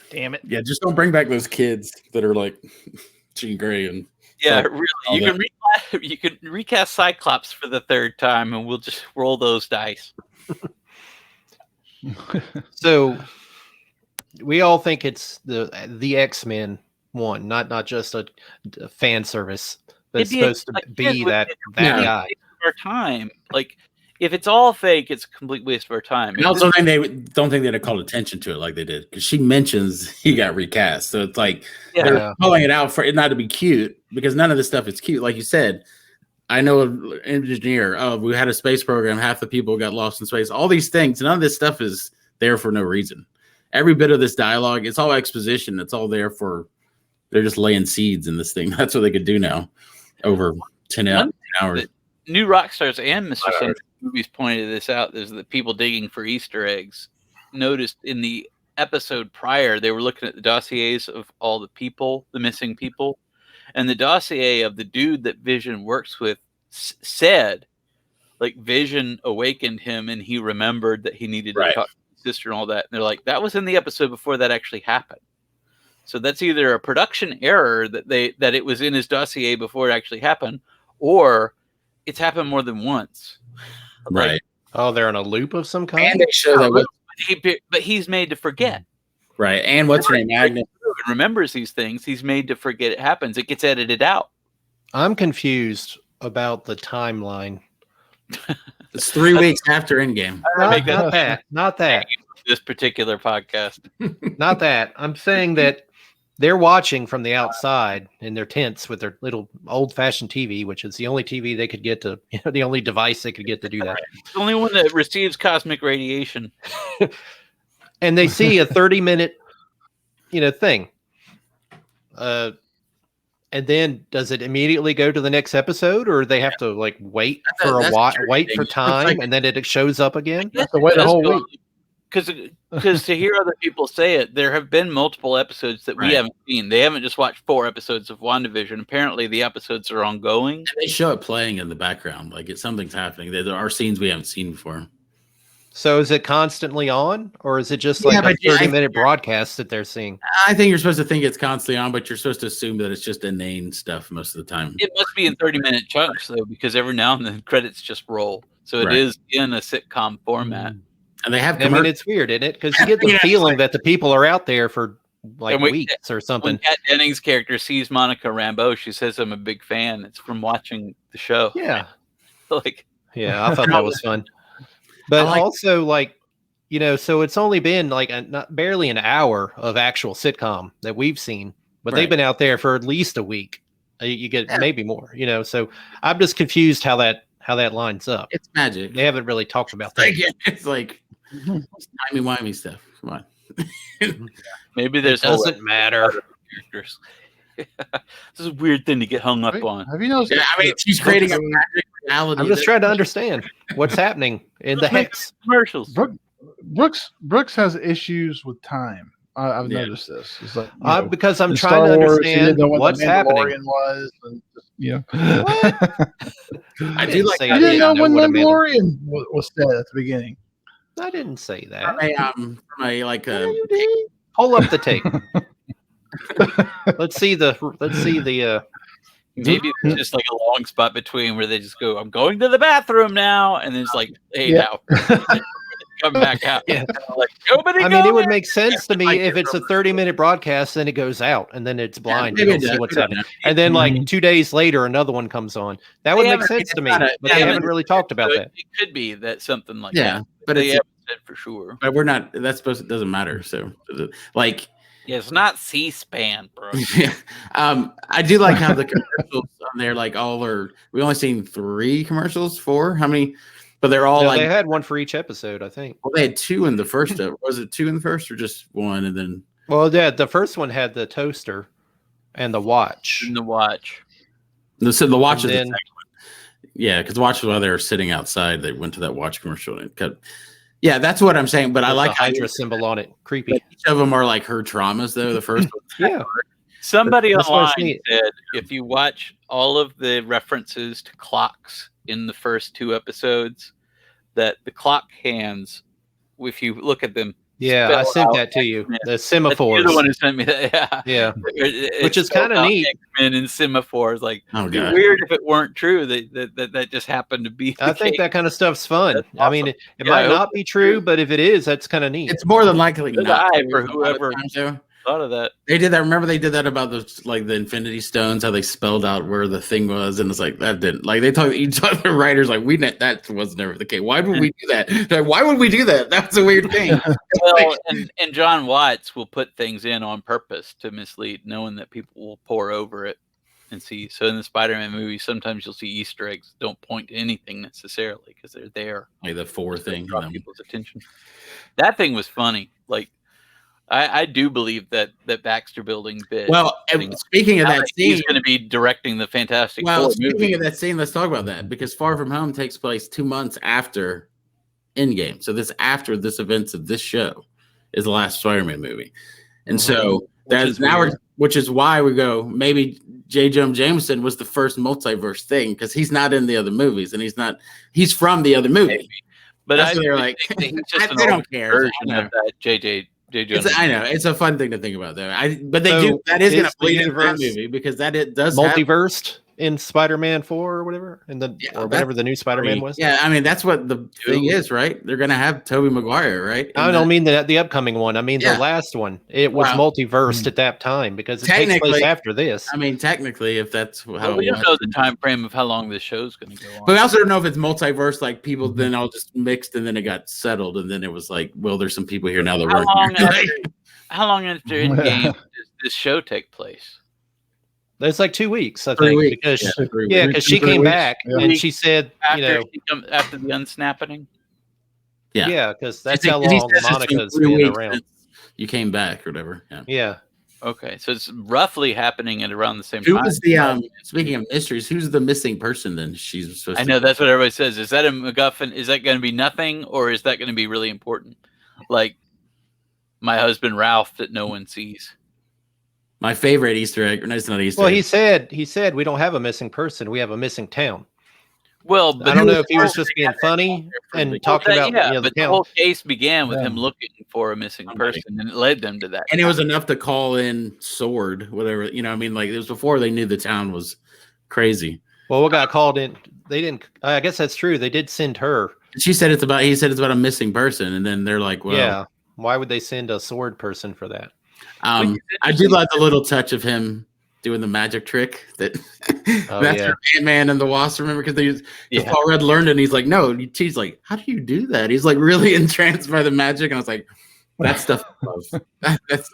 Damn it. Yeah, just don't bring back those kids that are like Jean Grey and Yeah, Fuck really. all You can recast Cyclops for the third time, and we'll just roll those dice. So we all think it's the X-Men one, not just a fan service, but it's supposed to be that guy. Our time, like if it's all fake, it's a complete waste of our time. I also think they don't think they'd have called attention to it like they did because she mentions he got recast, so it's like they're calling it out for it not to be cute because none of this stuff is cute. Like you said, I know an engineer. Oh, we had a space program. Half the people got lost in space. All these things. None of this stuff is there for no reason. Every bit of this dialogue, it's all exposition. It's all there for. They're just laying seeds in this thing. That's what they could do now over 10 hours. New Rockstars and Mr. Sanders movies pointed this out. There's the people digging for Easter eggs. Noticed in the episode prior, they were looking at the dossiers of all the people, the missing people, and the dossier of the dude that Vision works with said, like, Vision awakened him and he remembered that he needed to talk to his sister and all that. And they're like, that was in the episode before that actually happened. So that's either a production error that it was in his dossier before it actually happened, or it's happened more than once. Right. Like, oh, they're in a loop of some kind? And they show that but he's made to forget. Right. And what's her name? Agnes remembers these things. He's made to forget it happens. It gets edited out. I'm confused about the timeline. It's 3 weeks after Endgame. Not that. This particular podcast. Not that. I'm saying that they're watching from the outside in their tents with their little old-fashioned TV, which is the only TV they could get to, the only device they could get to do that. The only one that receives cosmic radiation. And they see a 30-minute, thing. And then does it immediately go to the next episode, or they have to wait for a while, wait for time, and then it shows up again? That's the wait a whole week. Because to hear other people say it, there have been multiple episodes that we haven't seen. They haven't just watched 4 episodes of WandaVision. Apparently, the episodes are ongoing. And they show it playing in the background, like something's happening. There are scenes we haven't seen before. So is it constantly on, or is it just like a 30-minute broadcast that they're seeing? I think you're supposed to think it's constantly on, but you're supposed to assume that it's just inane stuff most of the time. It must be in 30-minute chunks, though, because every now and then credits just roll. So it is in a sitcom format. And they have. I mean, it's weird, isn't it? Because you get the feeling that the people are out there for weeks or something. When Kat Dennings' character sees Monica Rambeau, she says, "I'm a big fan." It's from watching the show. Yeah, yeah, I thought that was fun. But also, so it's only been barely an hour of actual sitcom that we've seen, but they've been out there for at least a week. You get maybe more, So I'm just confused how that lines up. It's magic. They haven't really talked about that. It's like timey-wimey stuff. Come on. Maybe there's doesn't matter. Characters. This is a weird thing to get hung up on. Have you noticed? Yeah, I mean, she's creating a magic reality. I'm just trying to understand what's happening in the hex. Commercials. Brooks has issues with time. I've noticed this. It's like because I'm trying to understand what's happening. Was, and just, I do like. I didn't know when Mandalorian was said at the beginning. I didn't say that. Hold up the tape. Let's see the. Maybe it's just like a long spot between where they just go, "I'm going to the bathroom now," and then it's like, "Hey, now." Come back out. Yeah. It would make sense to me if it's a 30-minute broadcast, then it goes out and then it's blind. You don't see what's happening. And then 2 days later, another one comes on. That would make sense to me, but they haven't really talked about that. It could be that something like that. But they haven't said for sure. But we're not, it doesn't matter. So yeah, it's not C-SPAN, bro. I do like how the commercials on there, we only seen 3 commercials, 4. How many? But they're all they had one for each episode, I think. Well, they had 2 in the first. Was it 2 in the first or just 1? And then. Well, yeah, the first one had the toaster and the watch. And the watch. So the watch is the second one. Yeah, because the watch was while they were sitting outside. They went to that watch commercial and cut. Yeah, that's what I'm saying. But I like the Hydra symbol on it. Creepy. Each of them are like her traumas, though. The first one. Yeah. Somebody online said if you watch all of the references to clocks in the first 2 episodes, that the clock hands if you look at them. Yeah, I spell sent out that to you. X-Men. The You're semaphores. the one who sent me that. Yeah. Yeah. It Which is spells kinda out neat. X-Men and semaphores. Like, Oh, it'd be God. weird if it weren't true that just happened to be. I the think case. that kind of stuff's fun. That's I mean, awesome. it Yeah, I might hope not be it's true, true. but if it is, that's kind of neat. It's more than likely Good not eye true for a lot of whoever times, though. thought of that. They did that. Remember, they did that about the Infinity Stones, how they spelled out where the thing was, and it's like that didn't like they talk. Each other writers like that was never the case. Why would we do that? Like, why would we do that? That's a weird thing. Well, and John Watts will put things in on purpose to mislead, knowing that people will pore over it and see. So in the Spider-Man movie, sometimes you'll see Easter eggs that don't point to anything necessarily because they're there. Like the 4 to thing. draw people's attention. That thing was funny. Like, I do believe that Baxter Building bit. Well, and speaking of that scene, he's going to be directing the Fantastic well, Four speaking movie. of that scene, let's talk about that because Far From Home takes place 2 months after Endgame. So this after this events of this show is the last Spider-Man movie, and so that's now which is why we go maybe J. Jonah Jameson was the first multiverse thing because he's not in the other movies and he's from the other movie. Maybe. But That's what they're like. he's just an they don't older care. version of that J. Jonah. I know it's a fun thing to think about though. But they So do that is going to is the bleed into that universe movie because that it does have multiversed in Spider-Man 4 or whatever, and or whatever the new Spider-Man was. Yeah, I mean that's what the thing is, right? They're going to have Tobey Maguire, right? I don't mean the upcoming one. I mean Yeah. the last one. It was Wow. multiversed at that time because it takes place Technically- after this. I mean, technically, if that's how Well, we it don't was. know the time frame of how long this show's going to go on. But I also don't know if it's multiverse, like people then all just mixed and then it got settled, and then it was like, well, there's some people here now that work here. How long after Endgame does this show take place? It's like 2 weeks, I 3 think, weeks. because Yeah, 3 yeah, weeks. because she 3 came weeks. back Yeah. and she said, After after the unsnapping? Yeah. yeah, because that's He how said- he long says it's been Monica's 3 been weeks around. since you came back or whatever. Yeah. Yeah, Okay, so it's roughly happening at around the same Who time. was the speaking of mysteries? Who's the missing person? Then she's supposed I to know that's what everybody says. Is that a MacGuffin? Is that going to be nothing, or is that going to be really important? Like my husband Ralph that no one sees. My favorite Easter egg. Or no, it's not Easter. well, egg. he said we don't have a missing person, we have a missing town. Well, but I don't who know if he was told just me being that? funny and Well, talking about yeah, the but the town. whole case began with Yeah. him looking for a missing Somebody. person, and it led them to that. And it was enough to call in Sword, whatever. You know, I mean, like it was before they knew the town was crazy. Well, what got called in? They didn't. I guess that's true. They did send her. He said it's about a missing person, and then they're like, well, Yeah. Why would they send a sword person for that? Which is I do like the little touch of him doing the magic trick that Oh, that's yeah. Ant-Man and the Wasp. Remember, because Yeah. Paul Rudd learned it, and he's like, no. He's like, how do you do that? He's like really entranced by the magic, and I was like, that stuff. I love. That's.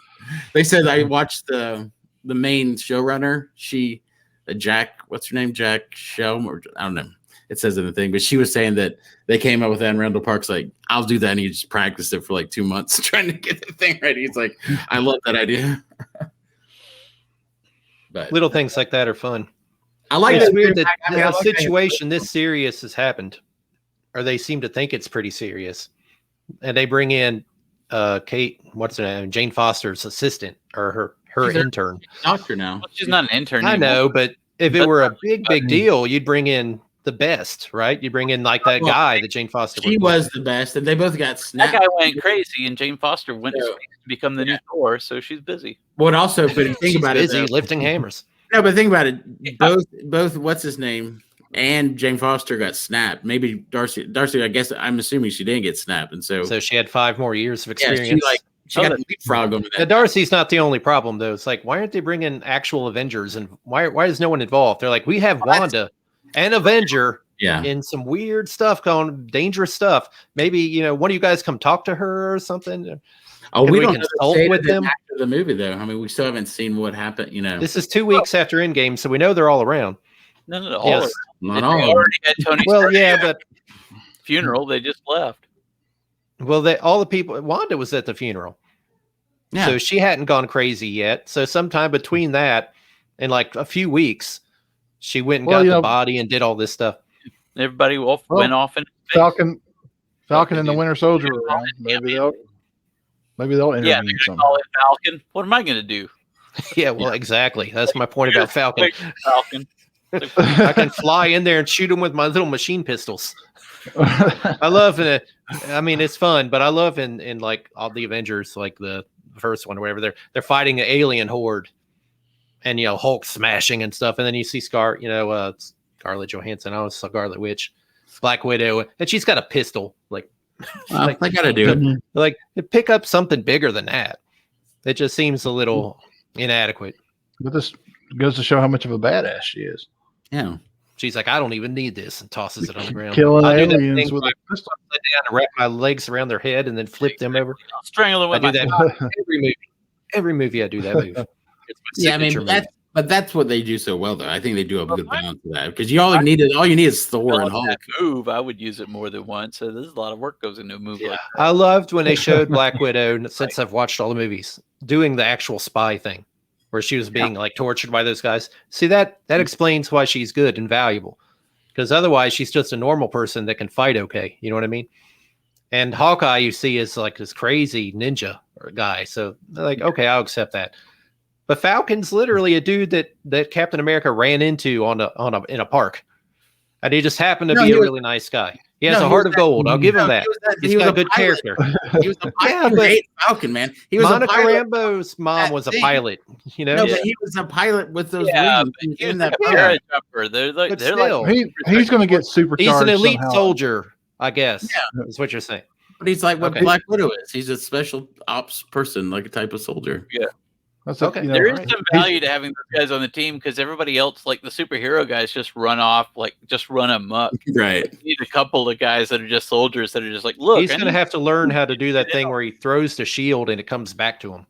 They said I watched the main showrunner. Jack, what's her name? Jack Shelm, or I don't know. It says in the thing, but she was saying that they came up with that in Randall Park's like, I'll do that. And he just practiced it for like 2 months trying to get the thing ready. He's like, I love that idea. But Little things like that are fun. I like It's that- weird that I mean, I a like that- situation this serious has happened, or they seem to think it's pretty serious, and they bring in Kate, what's her name, Jane Foster's assistant or her She's our intern. doctor now. Well, she's not an intern. I anymore. know, but if it But- were a big deal, you'd bring in the best, right? You bring in like that Well, guy that Jane Foster. She worked was the best, and they both got That snapped. guy went crazy, and Jane Foster went Yeah. to become the new Thor, so she's busy. What also, but with. think She's about busy it. Though. lifting hammers. No, but think about it. Both. What's his name? And Jane Foster got snapped. Maybe Darcy. I guess I'm assuming she didn't get snapped, and so So she had 5 more years of yeah, experience. she got a leapfrog over Now, that. Darcy's not the only problem, though. It's like, why aren't they bringing actual Avengers, and why is no one involved? They're like, we have Wanda, an Avenger, Yeah, in some weird stuff, going dangerous stuff. Maybe one of you guys come talk to her or something. oh, Can we we don't know the consult state with of it them? after the movie, though. I mean, we still haven't seen what happened. This is 2 weeks after Endgame, so we know they're all around. No, all Yes. around. Not They all. of them. already had Tony Well, Stark's yeah, but funeral. They just left. all the people. Wanda was at the funeral, Yeah, so she hadn't gone crazy yet. So sometime between that and like a few weeks, she went and got the body and did all this stuff. Everybody went off in space. Falcon and the Winter Soldier are around. Maybe they'll intervene. Yeah, they're gonna somehow. call it Falcon. What am I gonna do? Yeah, well, exactly. That's my point about Falcon. Falcon. I can fly in there and shoot them with my little machine pistols. I love it. I mean, it's fun, but I love in like all the Avengers, like the first one or whatever, they're fighting an alien horde, and Hulk smashing and stuff, and then you see Scarlett Johansson, Scarlet Witch, Black Widow, and she's got a pistol. Like, Well, they got to do it. like pick up something bigger than that. It just seems a little inadequate. But this goes to show how much of a badass she is. Yeah. She's like, I don't even need this, and tosses it on the ground. Killing I do that aliens thing with where a I pistol. sit down and wrap my legs around their head and then flip them over. I'll strangle it I with do my that every movie. Every movie I do that move. It's my Yeah, I mean, signature move. but that's what they do so well, though. I think they do a good balance of that because all you need is Thor and Hulk. that move. I would use it more than once. So there's a lot of work goes into a move like that. I loved when they showed Black Widow, since I've watched all the movies, doing the actual spy thing, where she was being like tortured by those guys. See, that explains why she's good and valuable, because otherwise she's just a normal person that can fight okay. You know what I mean? And Hawkeye, you see, is like this crazy ninja or guy. So they're like, okay, I'll accept that. But Falcon's literally a dude that Captain America ran into in a park, and he just happened to be a really nice guy. He has a heart of gold. I'll give him that. He's got a good character. He was a pilot. Great Falcon, man. He was Monica a pilot. Rambeau's mom was a pilot. You know, No, but he was a pilot with those Yeah, wings but he in was that a pilot. parajumper. They're like But they're still. like He's going to get supercharged. he's an elite somehow. soldier, I guess. Is what you're saying. But he's like what Okay. Black Widow is. He's a special ops person, like a type of soldier. That's Okay. there is right. some value to having those guys on the team because everybody else, like the superhero guys, just run off, like just run amok. Right. You need a couple of guys that are just soldiers that are just like, look, He's going to have to learn how to do that thing where he throws the shield and it comes back to him.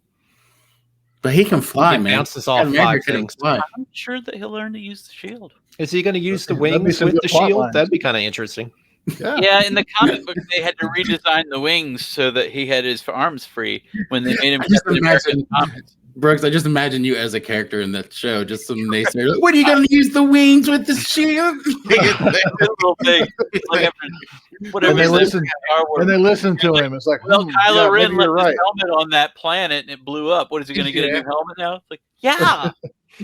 But he can fly, He man. bounces off Captain 5 America can things. fly. I'm sure that he'll learn to use the shield. Is he going to use the That'd be wings some with good the plot shield? lines. That'd be kind of interesting. Yeah. Yeah, in the comic book, they had to redesign the wings so that he had his arms free when they made him I just Captain America in imagine- the comics. Brooks, I just imagine you as a character in that show, just some naysayer. Like, what are you going to use the wings with the shield? This little thing. It's like after, whatever And they it is, listen- Star Wars. And they listen to him. It's like, Well, yeah, Kylo Ren maybe left you're his right. helmet on that planet and it blew up. What is he going to get a Yeah. new helmet now? It's like, yeah,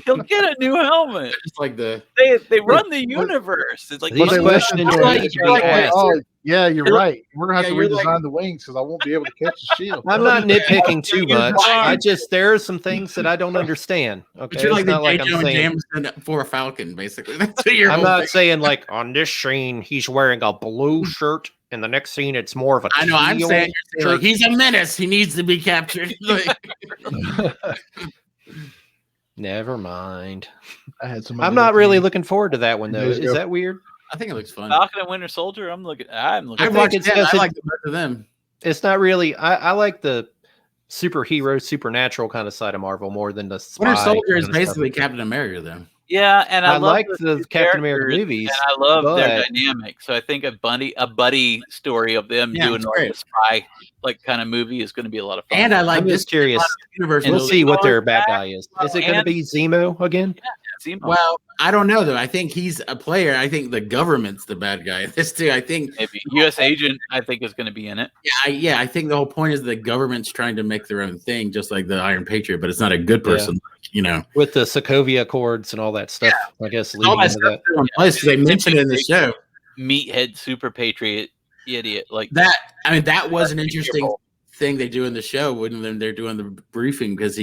he'll get a new helmet. Just like the They run the universe. It's like These But they questions listen to need him. to be They're like, asked. oh, yeah, you're right. We're going to have Yeah, to you're redesign like- the wings because I won't be able to catch the shield. I'm not nitpicking too You're much. fine. There are some things that I don't understand. Okay, but you're like it's the not like J. I'm Jonah saying. Jameson for a Falcon, basically. That's what you're. I'm not saying like on this scene he's wearing a blue shirt, and the next scene it's more of a. I know. I'm teal saying you're saying, like, shirt. he's a menace. He needs to be captured. Like, Never mind. I had some. I'm not really looking forward to that one though. Days Is ago. that weird? I think it looks fun. Falcon and Winter Soldier. I'm looking. I think watched it's them. because I it- like the best of them. It's not really. I like the superhero, supernatural kind of side of Marvel more than the spy. Winter Soldier is kind of stuff. basically Captain America, though. Yeah, and I, I love like those the two Captain America characters, movies, and I love their but- dynamic. So I think a buddy story of them Yeah, doing it's like great. a spy like kind of movie is going to be a lot of fun. And I like I'm this just curious. universe. And We'll the see what their Zemo bad back, guy is. Is it going to and- be Zemo again? Zemo. Well, I don't know though. I think he's a player. I think the government's the bad guy. This too. I think. Maybe U.S. Agent. I think is going to be in it. I think the whole point is the government's trying to make their own thing, just like the Iron Patriot, but it's not a good Yeah. person. You know, With the Sokovia Accords and all that stuff. I guess all leading that into stuff that. still in place because they mentioned it in the show. Meathead super patriot idiot like That I mean, that was an interesting thing they do in the show when they're doing the briefing because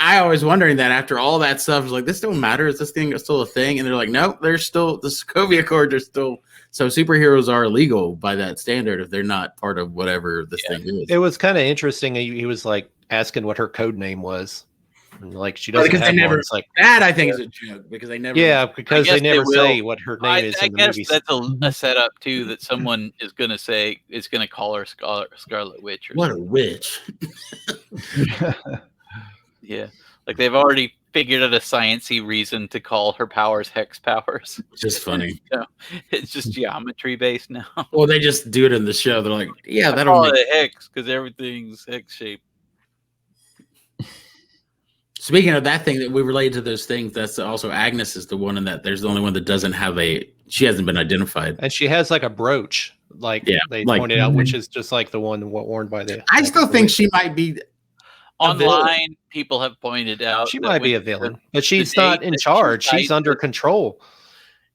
I always wondering that after all that stuff is like this don't matter, is this thing still a thing? And they're like, no, there's still the Sokovia Accords are still so superheroes are illegal by that standard if they're not part of whatever this thing is. It was kind of interesting. He was like asking what her code name was. And like she Well, doesn't because have they never- one. It's like, That I think is a joke because they never. yeah, because guess they never they will. say what her name is I in the guess movies. that's a setup too that someone is going to say is going to call her Scarlet Witch or What a something. witch! Yeah, like they've already figured out a sciencey reason to call her powers hex powers. Just funny. It's just geometry based now. Well, they just do it in the show. They're like, yeah, I that'll call make. it a hex because everything's hex shaped. Speaking of that thing that we related to those things, that's also Agnes is the one in that. There's the only one that doesn't have she hasn't been identified. And she has like a brooch, like Yeah, they like- pointed out, which is just like the one worn by the. I still think she might be. Online, people have pointed out She that might be a when- villain, but she's the not date in that she charge. She's died under with- control.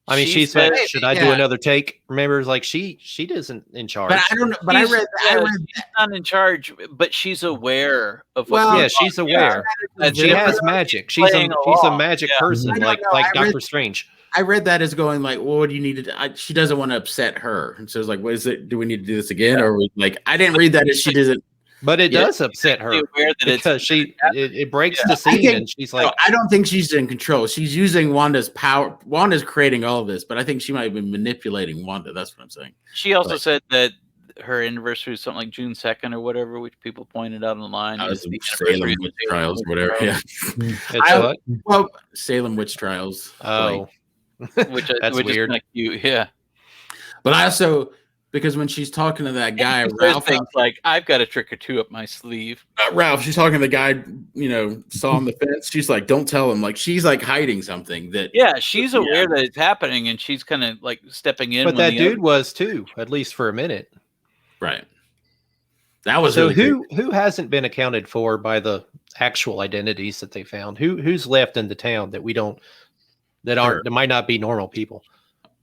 I mean, She she's like, said- should I do another take? Remember, like she isn't in charge. But I don't know. But I read she's not in charge, but she's aware of Well, what's yeah, going she's on. aware. And She has magic. She's playing a along. magic Yeah. person, I don't like know. I read- Doctor Strange. I read that as going like, well, what do you need to do? She doesn't want to upset her. And so it's like, what is it? Do we need to do this again? Or like, I didn't read that as she doesn't. But it does upset her Aware that because it breaks the I scene, think- and she's like, I don't think she's in control. She's using Wanda's power. Wanda's creating all of this, but I think she might have been manipulating Wanda. That's what I'm saying. She also Right. said that her anniversary is something like June 2nd or whatever, which people pointed out online. That was is the Salem anniversary of witch the trials, Salem whatever. Yeah. it's what? Well, Salem witch trials. Oh, which That's which weird. Is kind of cute. Yeah, But I also, because when she's talking to that guy, She says Ralph, things like, "I've got a trick or two up my sleeve." she's talking to the guy, saw on the fence. She's like, don't tell him. Like, she's like hiding something that. Yeah, she's aware that it's happening, and she's kind of like stepping in. but when that the dude other- was too, at least for a minute. Right. That was So really who hasn't been accounted for by the actual identities that they found? Who's left in the town that we don't that aren't that might not be normal people?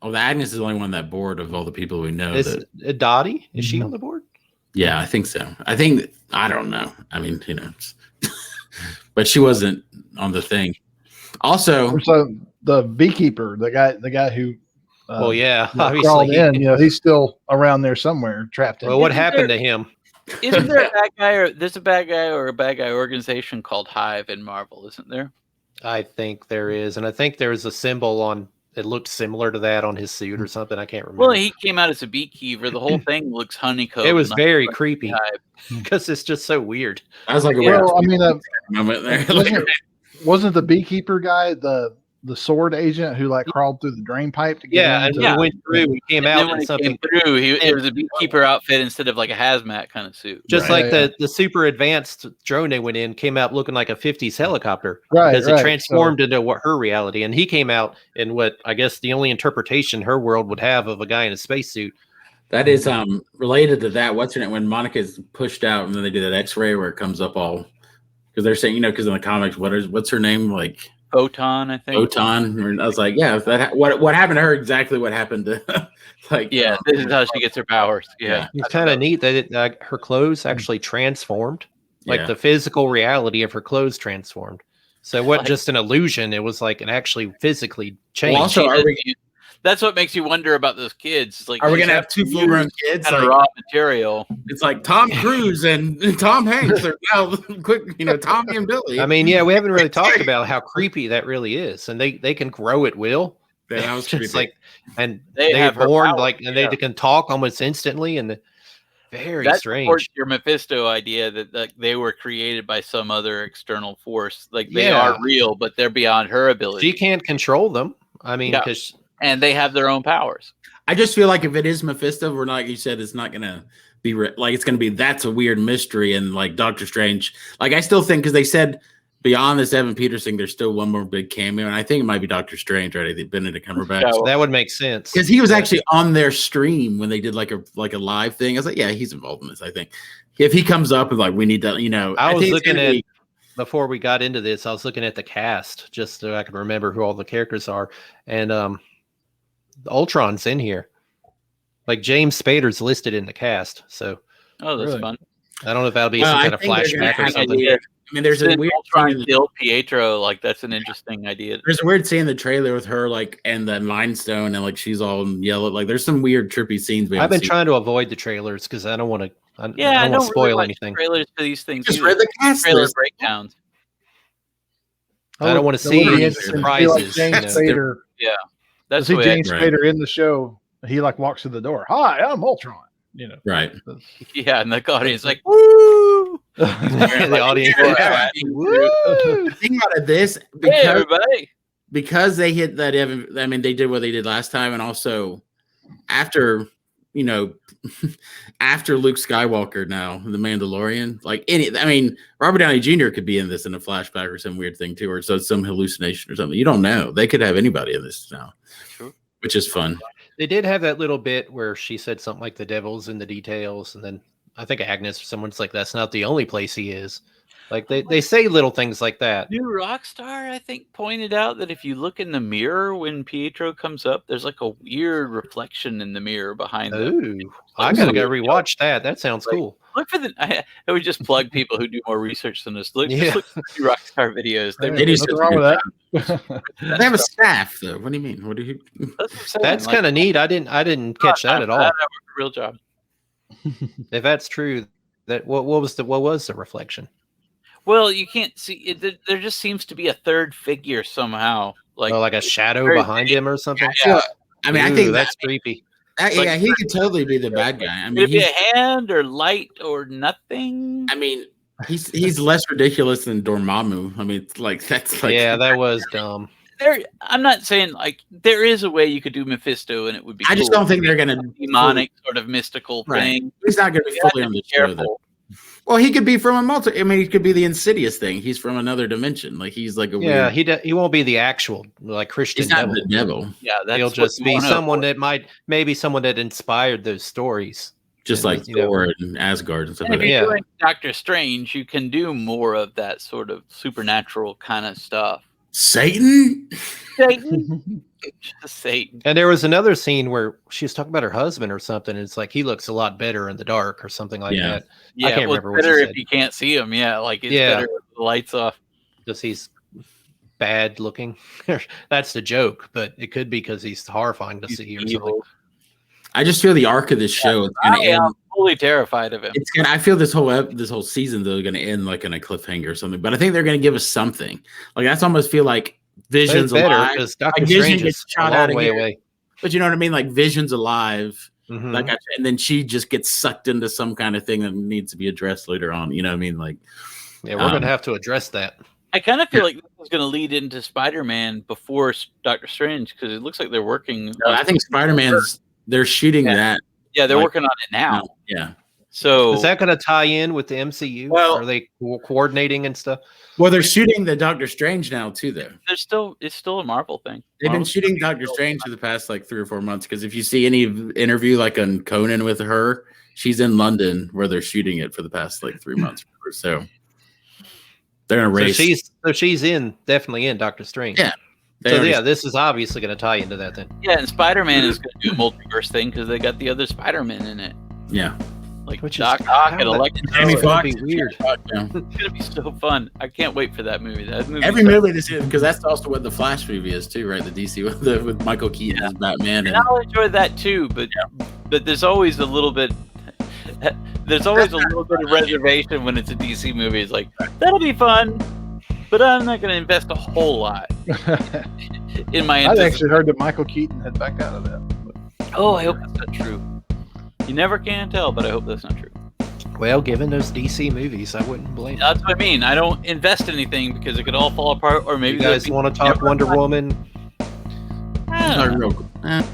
Oh, the Agnes is the only one that board of all the people we know. Is Dottie? Is she on the board? Yeah, I think so. I don't know. I mean, but she wasn't on the thing. Also, So the beekeeper, the guy who Well, yeah, crawled obviously. in, he's still around there somewhere, trapped in. Well, what Isn't happened there- to him? Isn't there a bad guy, or there's a bad guy or a bad guy organization called Hive in Marvel? Isn't there? I think there is, and I think there's a symbol on. It looked similar to that on his suit or something. I can't remember. Well, he came out as a beatkeeper. The whole thing looks honeycomb. It was not very like creepy Hive. because it's just so weird. I was like, Well, I mean, moment there. wasn't the beekeeper guy the sword agent who like crawled through the drain pipe to get Yeah, and into he went through. He came And then out when in it something came through, it was a beekeeper outfit instead of like a hazmat kind of suit. just Right. like the super advanced drone they went in came out looking like a 50s helicopter Right, because right. it transformed into what her reality, and he came out in what I guess the only interpretation her world would have of a guy in a spacesuit. That is related to that. What's her name? When Monica's pushed out and then they do that X-ray where it comes up all because they're saying, because in the comics, what's her name? Like Photon, I think. Photon. And I was like, yeah, what happened to her? Exactly what happened to like Yeah, this is how she gets her powers. Yeah. It's kind of neat that her clothes actually transformed, like Yeah. the physical reality of her clothes transformed. So it wasn't Like- just an illusion; it was like it actually physically changed. Well, also, That's what makes you wonder about those kids. Like, are we these gonna have two full-grown kids? kind of Like, raw material? it's like Tom Cruise and Tom Hanks are now quick, Tommy and Billy. I mean, yeah, we haven't really talked about how creepy that really is, and they can grow at will. Yeah, that was Just creepy. like, and They they're have her born powers, like, and yeah. they can talk almost instantly, and very That strange. supports your Mephisto idea that like, they were created by some other external force. Like they Yeah. are real, but they're beyond her ability. She can't control them. I mean, Yeah. because And they have their own powers. I just feel like if it is Mephisto, we're not, like you said, it's not gonna be like it's gonna be that's a weird mystery and like Doctor Strange. Like I still think because they said beyond this Evan Peters thing, there's still one more big cameo, and I think it might be Doctor Strange, right? I think Benedict Cumberbatch. Yeah. that would make sense. Because he was Yeah. actually on their stream when they did like a live thing. I was like, yeah, he's involved in this. I think if he comes up and like we need to, I was think it's looking gonna at be- before we got into this. I was looking at the cast just so I can remember who all the characters are, and Ultron's in here. Like James Spader's listed in the cast, so Oh, that's Really? fun. I don't know if that'll be Well, some I kind of think they're gonna flashback or have to something. do- I mean, there's a Since weird Ultron scene- killed Pietro. Like that's an interesting idea. there's a weird scene in the trailer with her like and the Mind Stone and like she's all in yellow. Like there's some weird trippy scenes. We I've haven't been seen. trying to avoid the trailers because I don't want to. Yeah, I I don't want don't to spoil really watch anything. trailers for these things. Just either. read the cast trailer list. breakdowns. I don't want to see any surprises. James you know. Spader. That's See the way James Right. Spader in the show. He like walks through the door. Hi, I'm Ultron. Right. yeah, and the audience is like, woo! The audience. Yeah. Woo! Think about this Hey, because everybody! they hit that. I mean, they did what they did last time, and also after after Luke Skywalker now, the Mandalorian, Robert Downey Jr. could be in this in a flashback or some weird thing too, or so some hallucination or something. You don't know. They could have anybody in this now, True. which is fun. They did have that little bit where she said something like the devil's in the details, and then I think Agnes or someone's like, "That's not the only place he is." Like they say little things like that. New Rockstar, I think, pointed out that if you look in the mirror when Pietro comes up, there's like a weird reflection in the mirror behind them. Ooh, I gotta go rewatch that. That sounds cool. Look for the. I would just plug people who do more research than us. Just Yeah. look for the New Rockstar videos. Hey, They do nothing such a wrong good with that. job. They have a staff though. What do you mean? What do you? That's what I'm saying, That's like, kind of neat. I didn't catch that at all. I work a real job. If that's true, that what was the reflection? Well, you can't see it. There just seems to be a third figure somehow. Like a shadow very behind him or something. Yeah. I mean, I Ooh, think that's creepy. yeah, he could totally be the bad guy. I Could mean, it be a hand or light or nothing? I mean, he's less ridiculous than Dormammu. I mean, it's like that's like Yeah, that was dumb. I'm not saying like there is a way you could do Mephisto and it would be. I just cool. don't think they're gonna demonic sort of mystical Right. thing. He's not gonna be You have fully to on be the show. Though. careful. Well, he could be from a multi. I mean, he could be the Insidious thing. He's from another dimension. Like he's like a Yeah, weird. he won't be the actual like Christian He's not devil. the devil. Yeah, that's He'll what just you be wanna someone avoid. that maybe someone that inspired those stories. Just And, like you know, Thor and Asgard and stuff And like if that. you're Yeah. doing Doctor Strange, you can do more of that sort of supernatural kind of stuff. Satan. Satan, just Satan. And there was another scene where she was talking about her husband or something. And it's like he looks a lot better in the dark or something like Yeah. that. Yeah, can't well, remember it's what she better said. if you can't see him. Yeah, like it's Yeah. better with the lights off. Because he's bad looking. That's the joke, but it could be because he's horrifying to He's see or something. evil. I just feel the arc of this show is gonna I end. am fully terrified of him. It's gonna. I feel this whole season though gonna end like in a cliffhanger or something. But I think they're gonna give us something. Like that's almost feel like But it's Vision's better alive. because Doctor Like, Vision Strange gets is shot a out long of way here. away. But you know what I mean? Like Vision's alive. Mhm. Like and then she just gets sucked into some kind of thing that needs to be addressed later on. You know what I mean? Like Yeah, we're gonna have to address that. I kind of feel like this is going to lead into Spider-Man before Doctor Strange because it looks like they're working. I think Spider-Man's. They're shooting that. Yeah, they're like, working on it now. Yeah. So Is that going to tie in with the MCU? Well- Are they coordinating and stuff? Well, they're shooting the Doctor Strange now too. Though it's still a Marvel thing. they've been Marvel's shooting gonna be Doctor still- Strange for the past like 3 or 4 months. Because if you see any interview like on Conan with her, she's in London where they're shooting it for the past like 3 months or so. They're gonna race. So she's definitely in Doctor Strange. Yeah. They So already- yeah, this is obviously going to tie into that then. Yeah, and Spider-Man is going to do a multiverse thing because they got the other Spider-Man in it, yeah. like Which is Doc Ock and how that- Electro. Jamie It's Foxx. gonna be weird. Yeah. It's going to be so fun. I can't wait for that movie. Every movie this is because that's also what the Flash movie is too, right? The DC with Michael Keaton as Batman. And And I'll enjoy that too, but there's always a little bit. There's always a little bit of reservation when it's a DC movie. It's like that'll be fun, but I'm not going to invest a whole lot in my. I'd actually heard that Michael Keaton had backed out of that. Oh, I hope that's not true. You never can tell, but I hope that's not true. Well, given those DC movies, I wouldn't blame you. That's what I mean. I don't invest anything because it could all fall apart, or maybe You guys want to talk Wonder Woman? I don't know. not real.